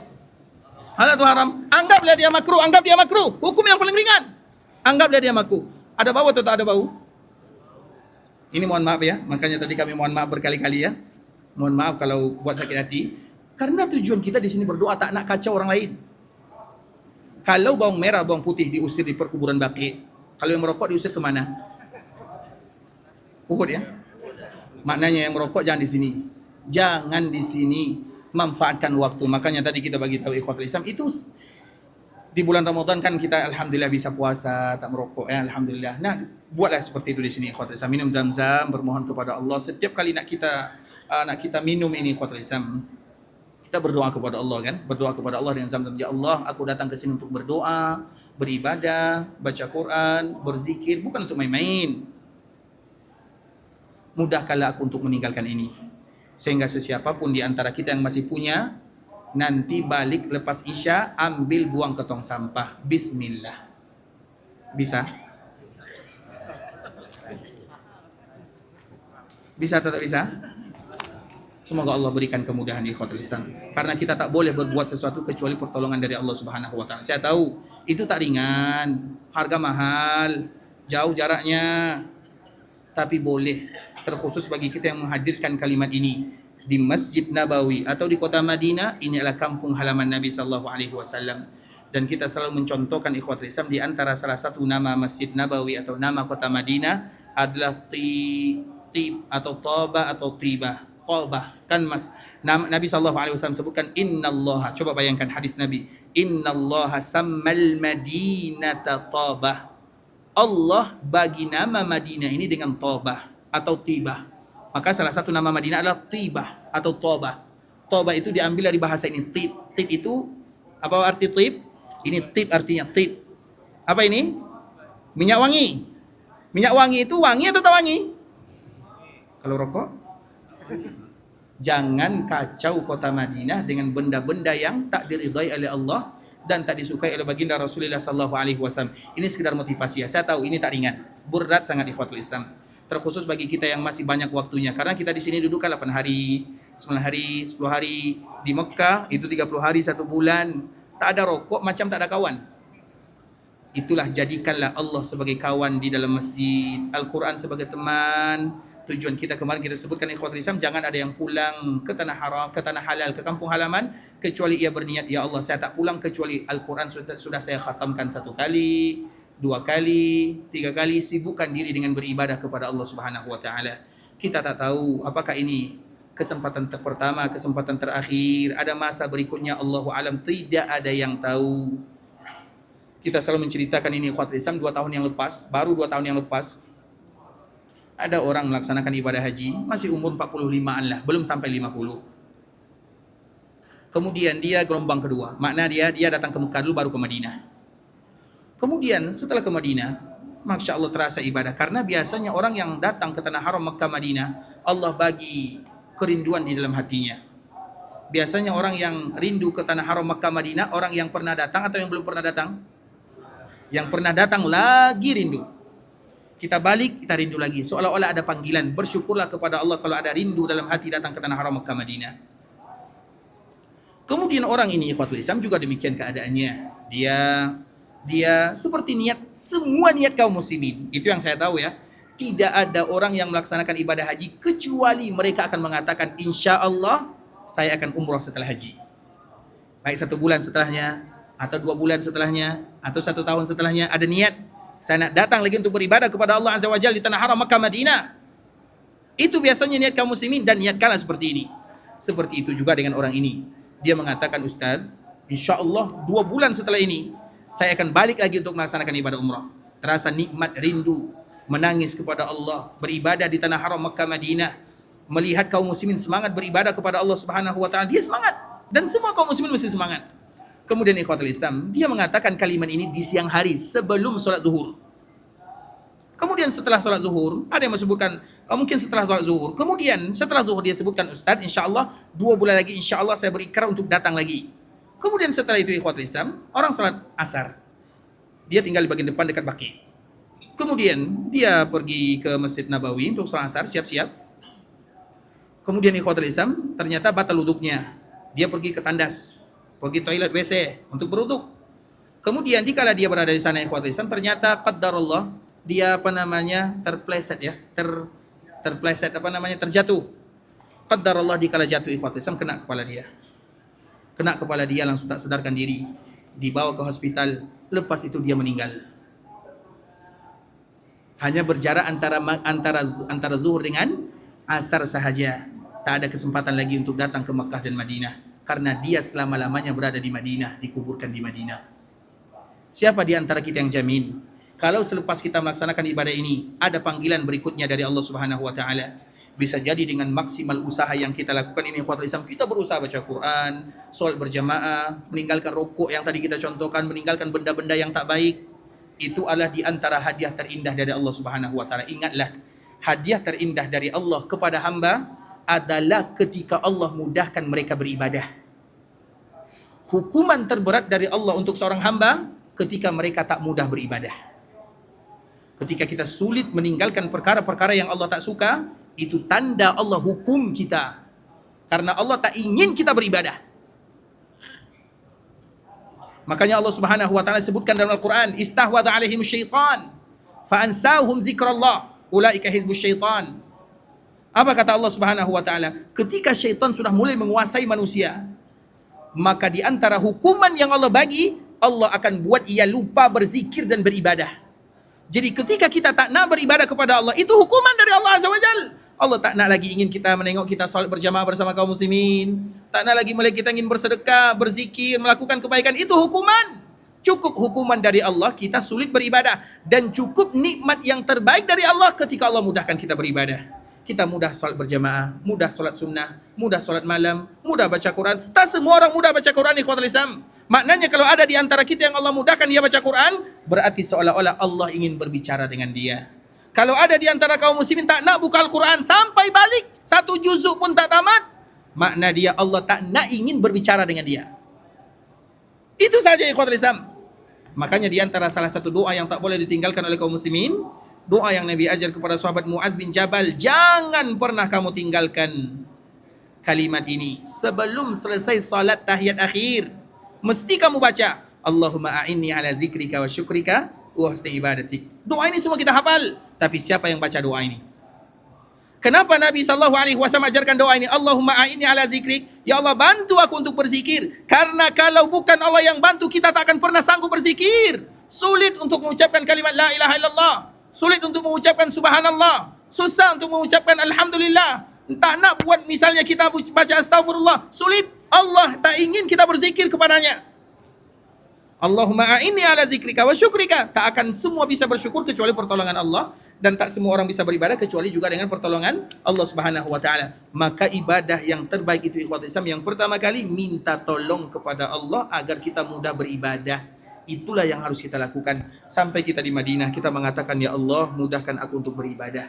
Halal atau haram? Anggaplah dia makruh, anggap dia makruh. Hukum yang paling ringan. Anggaplah dia makruh. Ada bau atau tak ada bau? Ini mohon maaf ya. Makanya tadi kami mohon maaf berkali-kali ya. Mohon maaf kalau buat sakit hati. Karena tujuan kita di sini berdoa tak nak kacau orang lain. Kalau bawang merah, bawang putih diusir di perkuburan Baqi', kalau yang merokok diusir kemana? Uhud ya. Maknanya yang merokok jangan di sini. Jangan di sini. Manfaatkan waktu. Makanya tadi kita bagi tahu ikhwatul Islam itu di bulan Ramadan kan kita alhamdulillah bisa puasa, tak merokok ya, alhamdulillah. Nah, buatlah seperti itu di sini ikhwatul Islam. Minum zam-zam, bermohon kepada Allah setiap kali nak kita minum ini ikhwatul Islam. Kita berdoa kepada Allah kan? Berdoa kepada Allah dengan zam-zam. Ya Allah, aku datang ke sini untuk berdoa, beribadah, baca Quran, berzikir, bukan untuk main-main. Mudahkanlah aku untuk meninggalkan ini. Sehingga sesiapapun di antara kita yang masih punya, nanti balik lepas Isya, ambil buang ke tong sampah. Bismillah. Bisa? Bisa atau tak bisa? Semoga Allah berikan kemudahan di ikhwatul Islam. Karena kita tak boleh berbuat sesuatu kecuali pertolongan dari Allah Subhanahu wa taala. Saya tahu itu tak ringan, harga mahal, jauh jaraknya. Tapi boleh, terkhusus bagi kita yang menghadirkan kalimat ini di Masjid Nabawi atau di kota Madinah, ini adalah kampung halaman Nabi sallallahu alaihi wasallam. Dan kita selalu mencontohkan ikhwatul Islam di antara salah satu nama Masjid Nabawi atau nama kota Madinah adalah Tib atau Toba atau Tibah. Tobah kan Nabi sallallahu alaihi wasallam sebutkan innallaha, coba bayangkan hadis Nabi, innallaha sammal madinata Tobah. Allah bagi nama Madinah ini dengan Tobah atau Tibah. Maka salah satu nama Madinah adalah Tibah atau Tobah. Tobah itu diambil dari bahasa ini tib. Tib itu apa arti tib? Ini tib artinya tib. Apa ini? Minyak wangi. Minyak wangi itu wangi atau tak wangi? Kalau rokok? Jangan kacau kota Madinah dengan benda-benda yang tak diridhai oleh Allah dan tak disukai oleh baginda Rasulullah sallallahu alaihi wasallam. Ini sekedar motivasi ya. Saya tahu ini tak ringan. Berat sangat ikhwatul Islam. Terkhusus bagi kita yang masih banyak waktunya. Karena kita di sini duduk kan 8 hari, 9 hari, 10 hari di Mekah, itu 30 hari 1 bulan. Tak ada rokok macam tak ada kawan. Itulah jadikanlah Allah sebagai kawan di dalam masjid, Al-Quran sebagai teman. Tujuan kita kemarin kita sebutkan ikhwatul Islam, jangan ada yang pulang ke tanah haram, ke tanah halal, ke kampung halaman kecuali ia berniat, ya Allah saya tak pulang kecuali Al-Quran sudah saya khatamkan 1 kali, 2 kali, 3 kali, sibukkan diri dengan beribadah kepada Allah Subhanahu wa taala. Kita tak tahu apakah ini kesempatan pertama, kesempatan terakhir, ada masa berikutnya, Allahu alam, tidak ada yang tahu. Kita selalu menceritakan ini ikhwatul Islam, 2 tahun yang lepas, baru 2 tahun yang lepas, ada orang melaksanakan ibadah haji, masih umur 45-an lah, belum sampai 50. Kemudian dia gelombang kedua, makna dia datang ke Mekah dulu baru ke Madinah. Kemudian setelah ke Madinah, Masya Allah terasa ibadah. Karena biasanya orang yang datang ke tanah haram Mekah Madinah, Allah bagi kerinduan di dalam hatinya. Biasanya orang yang rindu ke tanah haram Mekah Madinah, orang yang pernah datang atau yang belum pernah datang? Yang pernah datang lagi rindu. Kita balik, kita rindu lagi. Seolah-olah ada panggilan. Bersyukurlah kepada Allah kalau ada rindu dalam hati datang ke tanah haram Mekah Madinah. Kemudian orang ini ikhwatul Islam juga demikian keadaannya. Dia seperti niat semua niat kaum muslimin. Itu yang saya tahu ya. Tidak ada orang yang melaksanakan ibadah haji kecuali mereka akan mengatakan insya Allah saya akan umrah setelah haji. Baik 1 bulan setelahnya, atau 2 bulan setelahnya, atau 1 tahun setelahnya ada niat. Saya nak datang lagi untuk beribadah kepada Allah Azza wa Jalla di tanah haram Makkah Madinah. Itu biasanya niat kaum muslimin dan niatkanlah seperti ini. Seperti itu juga dengan orang ini. Dia mengatakan, Ustaz, insya Allah 2 bulan setelah ini saya akan balik lagi untuk melaksanakan ibadah umrah. Terasa nikmat rindu, menangis kepada Allah, beribadah di tanah haram Makkah Madinah. melihat kaum muslimin semangat beribadah kepada Allah Subhanahu wa taala, dia semangat, dan semua kaum muslimin mesti semangat. Kemudian ikhwatul Islam, dia mengatakan kalimat ini di siang hari sebelum solat zuhur. Kemudian setelah solat zuhur, ada yang menyebutkan mungkin setelah solat zuhur. Kemudian setelah zuhur dia sebutkan, Ustaz, insyaAllah 2 bulan lagi insyaAllah saya berikrar untuk datang lagi. Kemudian setelah itu ikhwatul Islam, orang solat asar. Dia tinggal di bagian depan dekat Baqi. Kemudian dia pergi ke Masjid Nabawi untuk solat asar, siap-siap. Kemudian ikhwatul Islam, ternyata batal wuduknya. Dia pergi ke tandas, pergi toilet WC untuk berwuduk. Kemudian dikala dia berada di sana ikhwatul Islam, ternyata qaddarullah, dia terpleset ya, terpleset terjatuh. Qaddarullah, dikala jatuh ikhwatul Islam kena kepala dia langsung tak sadarkan diri, dibawa ke hospital. Lepas itu dia meninggal. Hanya berjarak antara zuhur dengan asar sahaja. Tak ada kesempatan lagi untuk datang ke Makkah dan Madinah, karena dia selama-lamanya berada di Madinah, dikuburkan di Madinah. Siapa di antara kita yang jamin kalau selepas kita melaksanakan ibadah ini ada panggilan berikutnya dari Allah Subhanahu wa taala? Bisa jadi dengan maksimal usaha yang kita lakukan ini ikhwatul Islam, kita berusaha baca Quran, salat berjamaah, meninggalkan rokok yang tadi kita contohkan, meninggalkan benda-benda yang tak baik. Itu adalah di antara hadiah terindah dari Allah Subhanahu wa taala. Ingatlah, hadiah terindah dari Allah kepada hamba adalah ketika Allah mudahkan mereka beribadah. Hukuman terberat dari Allah untuk seorang hamba ketika mereka tak mudah beribadah. Ketika kita sulit meninggalkan perkara-perkara yang Allah tak suka, itu tanda Allah hukum kita, karena Allah tak ingin kita beribadah. Makanya Allah Subhanahu wa taala sebutkan dalam Al-Qur'an, istahwadha alaihim syaitan fa ansahum zikrallah ulaika hizbus syaitan. Apa kata Allah Subhanahu wa taala? Ketika syaitan sudah mulai menguasai manusia, maka di antara hukuman yang Allah bagi, Allah akan buat ia lupa berzikir dan beribadah. Jadi ketika kita tak nak beribadah kepada Allah, itu hukuman dari Allah Azza wa Jalla. Allah tak nak lagi ingin kita menengok kita salat berjamaah bersama kaum muslimin. Tak nak lagi melihat kita ingin bersedekah, berzikir, melakukan kebaikan. Itu hukuman. Cukup hukuman dari Allah, kita sulit beribadah. Dan cukup nikmat yang terbaik dari Allah ketika Allah mudahkan kita beribadah. Kita mudah salat berjamaah, mudah salat sunnah, mudah salat malam, mudah baca Quran. Tak semua orang mudah baca Quran ikhwatul Islam. Maknanya kalau ada di antara kita yang Allah mudahkan dia baca Quran, berarti seolah-olah Allah ingin berbicara dengan dia. Kalau ada di antara kaum muslimin tak nak buka Al-Quran sampai balik 1 juzuk pun tak tamat, makna dia Allah tak nak ingin berbicara dengan dia. Itu saja ikhwatul Islam. Makanya di antara salah satu doa yang tak boleh ditinggalkan oleh kaum muslimin, doa yang Nabi ajar kepada sahabat Muaz bin Jabal, jangan pernah kamu tinggalkan kalimat ini sebelum selesai salat tahiyat akhir. Mesti kamu baca, Allahumma a'inni ala zikrika wa syukrika wa husni ibadatik. Doa ini semua kita hafal, tapi siapa yang baca doa ini? Kenapa Nabi SAW ajarkan doa ini? Allahumma a'inni ala zikrik. Ya Allah, bantu aku untuk berzikir. Karena kalau bukan Allah yang bantu, kita tak akan pernah sanggup berzikir. Sulit untuk mengucapkan kalimat la ilaha illallah. Sulit untuk mengucapkan subhanallah. Susah untuk mengucapkan alhamdulillah. Tak nak buat misalnya kita baca astagfirullah. Sulit. Allah tak ingin kita berzikir kepadanya. Allahumma a'inni ala zikrika wa syukrika. Tak akan semua bisa bersyukur kecuali pertolongan Allah, dan tak semua orang bisa beribadah kecuali juga dengan pertolongan Allah Subhanahu wa taala. Maka ibadah yang terbaik itu ikhwatul Islam, yang pertama kali minta tolong kepada Allah agar kita mudah beribadah. Itulah yang harus kita lakukan. Sampai kita di Madinah, kita mengatakan, ya Allah, mudahkan aku untuk beribadah.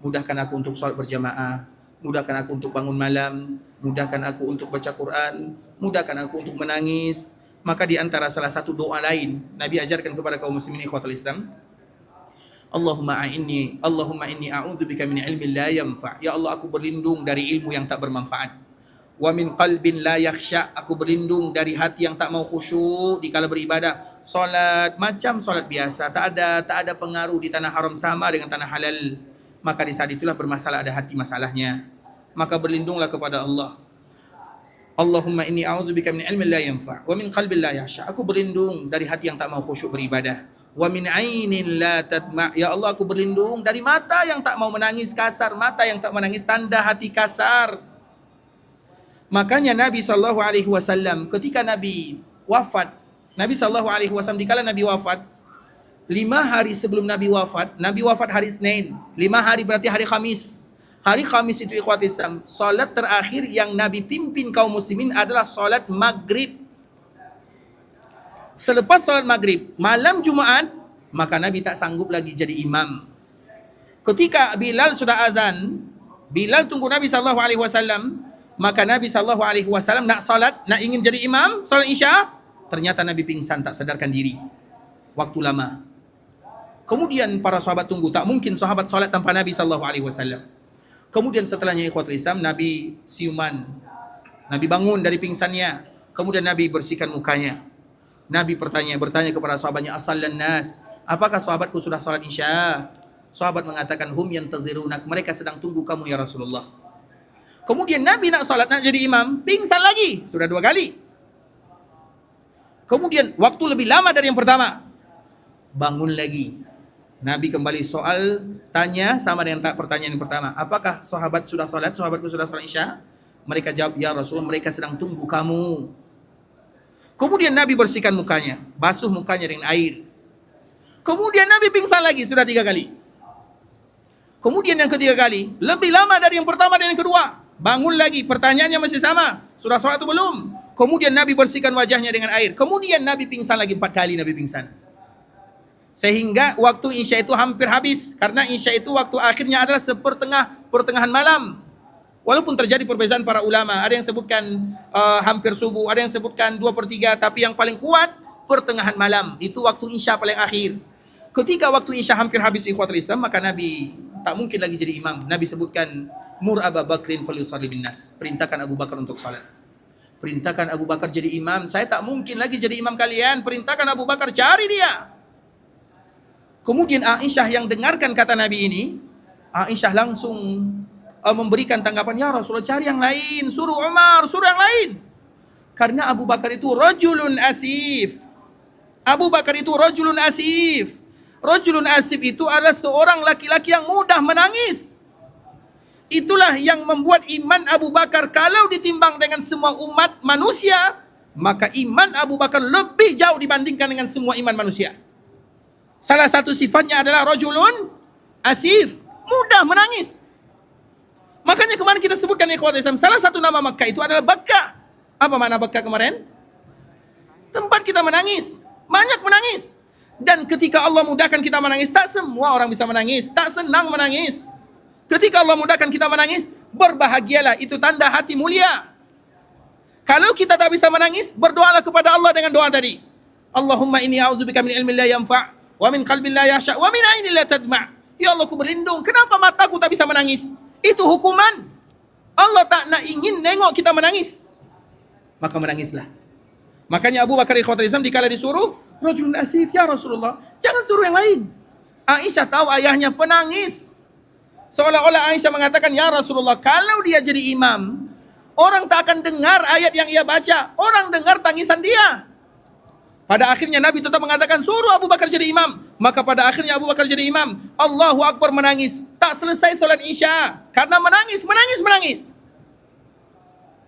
Mudahkan aku untuk salat berjamaah. Mudahkan aku untuk bangun malam. Mudahkan aku untuk baca Quran. Mudahkan aku untuk menangis. Maka di antara salah satu doa lain Nabi ajarkan kepada kaum muslimin ikhwatul Islam, Allahumma inni a'udzubika min ilmin la yanfa'. Ya Allah, aku berlindung dari ilmu yang tak bermanfaat. Wa min qalbin la yakhsha'. Aku berlindung dari hati yang tak mau khusyuk dikala beribadah. Salat macam salat biasa, tak ada pengaruh di tanah haram sama dengan tanah halal. Maka di saat itulah bermasalah, ada hati masalahnya. Maka berlindunglah kepada Allah. Allahumma inni a'udzubika min ilmin la yanfa' wa min qalbin la yakhsha'. Aku berlindung dari hati yang tak mau khusyuk beribadah. Wa min ainin la tadma'. Ya Allah, aku berlindung dari mata yang tak mau menangis kasar, mata yang tak menangis tanda hati kasar. Makanya Nabi SAW ketika Nabi wafat, Nabi SAW dikala Nabi wafat, 5 hari sebelum Nabi wafat hari Senin, 5 hari berarti hari Khamis. Hari Khamis itu ikhwati Islam, solat terakhir yang Nabi pimpin kaum muslimin adalah solat maghrib. Selepas solat maghrib, malam Jumaat, maka Nabi tak sanggup lagi jadi imam. Ketika Bilal sudah azan, Bilal tunggu Nabi SAW, maka Nabi SAW nak salat, nak ingin jadi imam, salat Isya, ternyata Nabi pingsan, tak sadarkan diri. Waktu lama. Kemudian para sahabat tunggu, tak mungkin sahabat salat tanpa Nabi SAW. Kemudian setelahnya ikhwatul Islam, Nabi siuman. Nabi bangun dari pingsannya. Kemudian Nabi bersihkan mukanya. Nabi bertanya kepada sahabatnya, asallan nas, apakah sahabatku sudah salat Isya? Sahabat mengatakan, hum yantazirunak, mereka sedang tunggu kamu ya Rasulullah. Kemudian Nabi nak salat, nak jadi imam, pingsan lagi. Sudah 2 kali. Kemudian waktu lebih lama dari yang pertama. Bangun lagi. Nabi kembali soal, tanya sama dengan pertanyaan yang pertama. Apakah sahabat sudah salat? Sahabatku sudah salat Isya? Mereka jawab, ya Rasulullah, mereka sedang tunggu kamu. Kemudian Nabi bersihkan mukanya, basuh mukanya dengan air. Kemudian Nabi pingsan lagi, sudah 3 kali. Kemudian yang ketiga kali, lebih lama dari yang pertama dan yang kedua. Bangun lagi, pertanyaannya masih sama. Sudah sholat atau belum? Kemudian Nabi bersihkan wajahnya dengan air. Kemudian Nabi pingsan lagi 4 kali, Nabi pingsan. Sehingga waktu Isya itu hampir habis. Karena Isya itu waktu akhirnya adalah pertengahan malam. Walaupun terjadi perbezaan para ulama. Ada yang sebutkan hampir subuh, ada yang sebutkan 2/3. Tapi yang paling kuat, pertengahan malam. Itu waktu Isya paling akhir. Ketika waktu Isya hampir habis ikhwatul Islam, maka Nabi tak mungkin lagi jadi imam. Nabi sebutkan, Mur Abu Bakrin falyusalli bin nas. Perintahkan Abu Bakar untuk salat. Perintahkan Abu Bakar jadi imam. Saya tak mungkin lagi jadi imam kalian. Perintahkan Abu Bakar, cari dia. Kemudian Aisyah yang dengarkan kata Nabi ini, Aisyah langsung memberikan tanggapan, ya Rasulullah, cari yang lain. Suruh Umar, suruh yang lain. Karena Abu Bakar itu rajulun asif. Abu Bakar itu rajulun asif. Rajulun asif itu adalah seorang laki-laki yang mudah menangis. Itulah yang membuat iman Abu Bakar kalau ditimbang dengan semua umat manusia, maka iman Abu Bakar lebih jauh dibandingkan dengan semua iman manusia. Salah satu sifatnya adalah rajulun asif, mudah menangis. Makanya kemarin kita sebutkan ikhwatul Islam, salah satu nama Makkah itu adalah Bakka. Apa makna Bakka kemarin? Tempat kita menangis, banyak menangis. Dan ketika Allah mudahkan kita menangis, tak semua orang bisa menangis, tak senang menangis. Ketika Allah mudahkan kita menangis, berbahagialah, itu tanda hati mulia. Kalau kita tak bisa menangis, berdoalah kepada Allah dengan doa tadi. Allahumma inni a'udzubika min ilmin la yanfa' wa min qalbin la yakhsha' wa min 'ainin la tadma'. Ya Allah, aku berlindung, kenapa mataku tak bisa menangis? Itu hukuman. Allah tak nak ingin nengok kita menangis. Maka menangislah. Makanya Abu Bakar ikhwatul Islam dikala disuruh, rajulun asif, ya Rasulullah, jangan suruh yang lain. Aisyah tahu ayahnya penangis. Seolah-olah Aisyah mengatakan, ya Rasulullah, kalau dia jadi imam, orang tak akan dengar ayat yang ia baca. Orang dengar tangisan dia. Pada akhirnya Nabi tetap mengatakan, suruh Abu Bakar jadi imam. Maka pada akhirnya Abu Bakar jadi imam. Allahu Akbar, menangis. Tak selesai solat Isya. Karena menangis.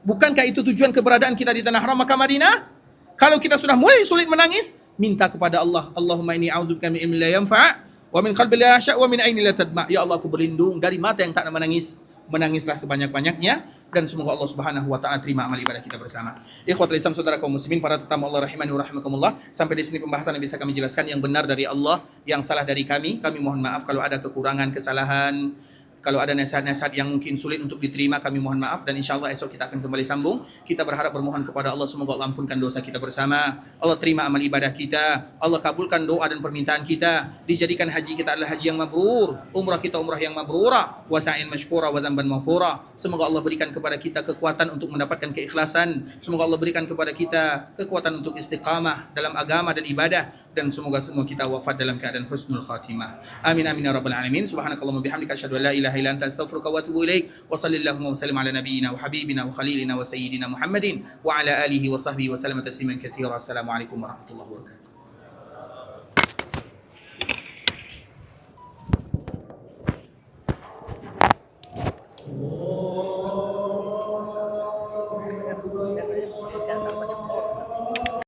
Bukankah itu tujuan keberadaan kita di tanah haram Makkah Madinah? Kalau kita sudah mulai sulit menangis, minta kepada Allah. Allahumma inni a'udzubika min ilmin la yanfa' wa min qalbin la yakhsha' wa min 'ainin la tadma'. Ya Allah, aku berlindung dari mata yang tak nak menangis. Menangislah sebanyak-banyaknya, dan semoga Allah Subhanahu wa taala terima amal ibadah kita bersama. Ikhwatul Islam, saudara kaum muslimin, para tetamu Allah rahimani wa rahimakumullah. Sampai di sini pembahasan yang bisa kami jelaskan, yang benar dari Allah, yang salah dari kami. Kami mohon maaf kalau ada kekurangan, kesalahan. Kalau ada nasihat-nasihat yang mungkin sulit untuk diterima, kami mohon maaf, dan insya Allah esok kita akan kembali sambung. Kita berharap bermohon kepada Allah, semoga Allah ampunkan dosa kita bersama. Allah terima amal ibadah kita. Allah kabulkan doa dan permintaan kita. Dijadikan haji kita adalah haji yang mabrur. Umrah kita umrah yang mabrura. Wasa'in mashkura wa dzamban maghfura. Semoga Allah berikan kepada kita kekuatan untuk mendapatkan keikhlasan. Semoga Allah berikan kepada kita kekuatan untuk istiqamah dalam agama dan ibadah. Dan semoga semua kita wafat dalam keadaan husnul khatimah. Amin amin ya rabbal alamin. Subhanakallahumma bihamdika asyhadu an la ilaha illa anta astaghfiruka wa atubu ilaik. Wa sallallahu wa sallim ala nabiyyina wa habibina wa khalilina wa sayyidina Muhammadin wa ala alihi wa sahbihi wa sallam tasliman katsira. Assalamualaikum warahmatullahi wabarakatuh.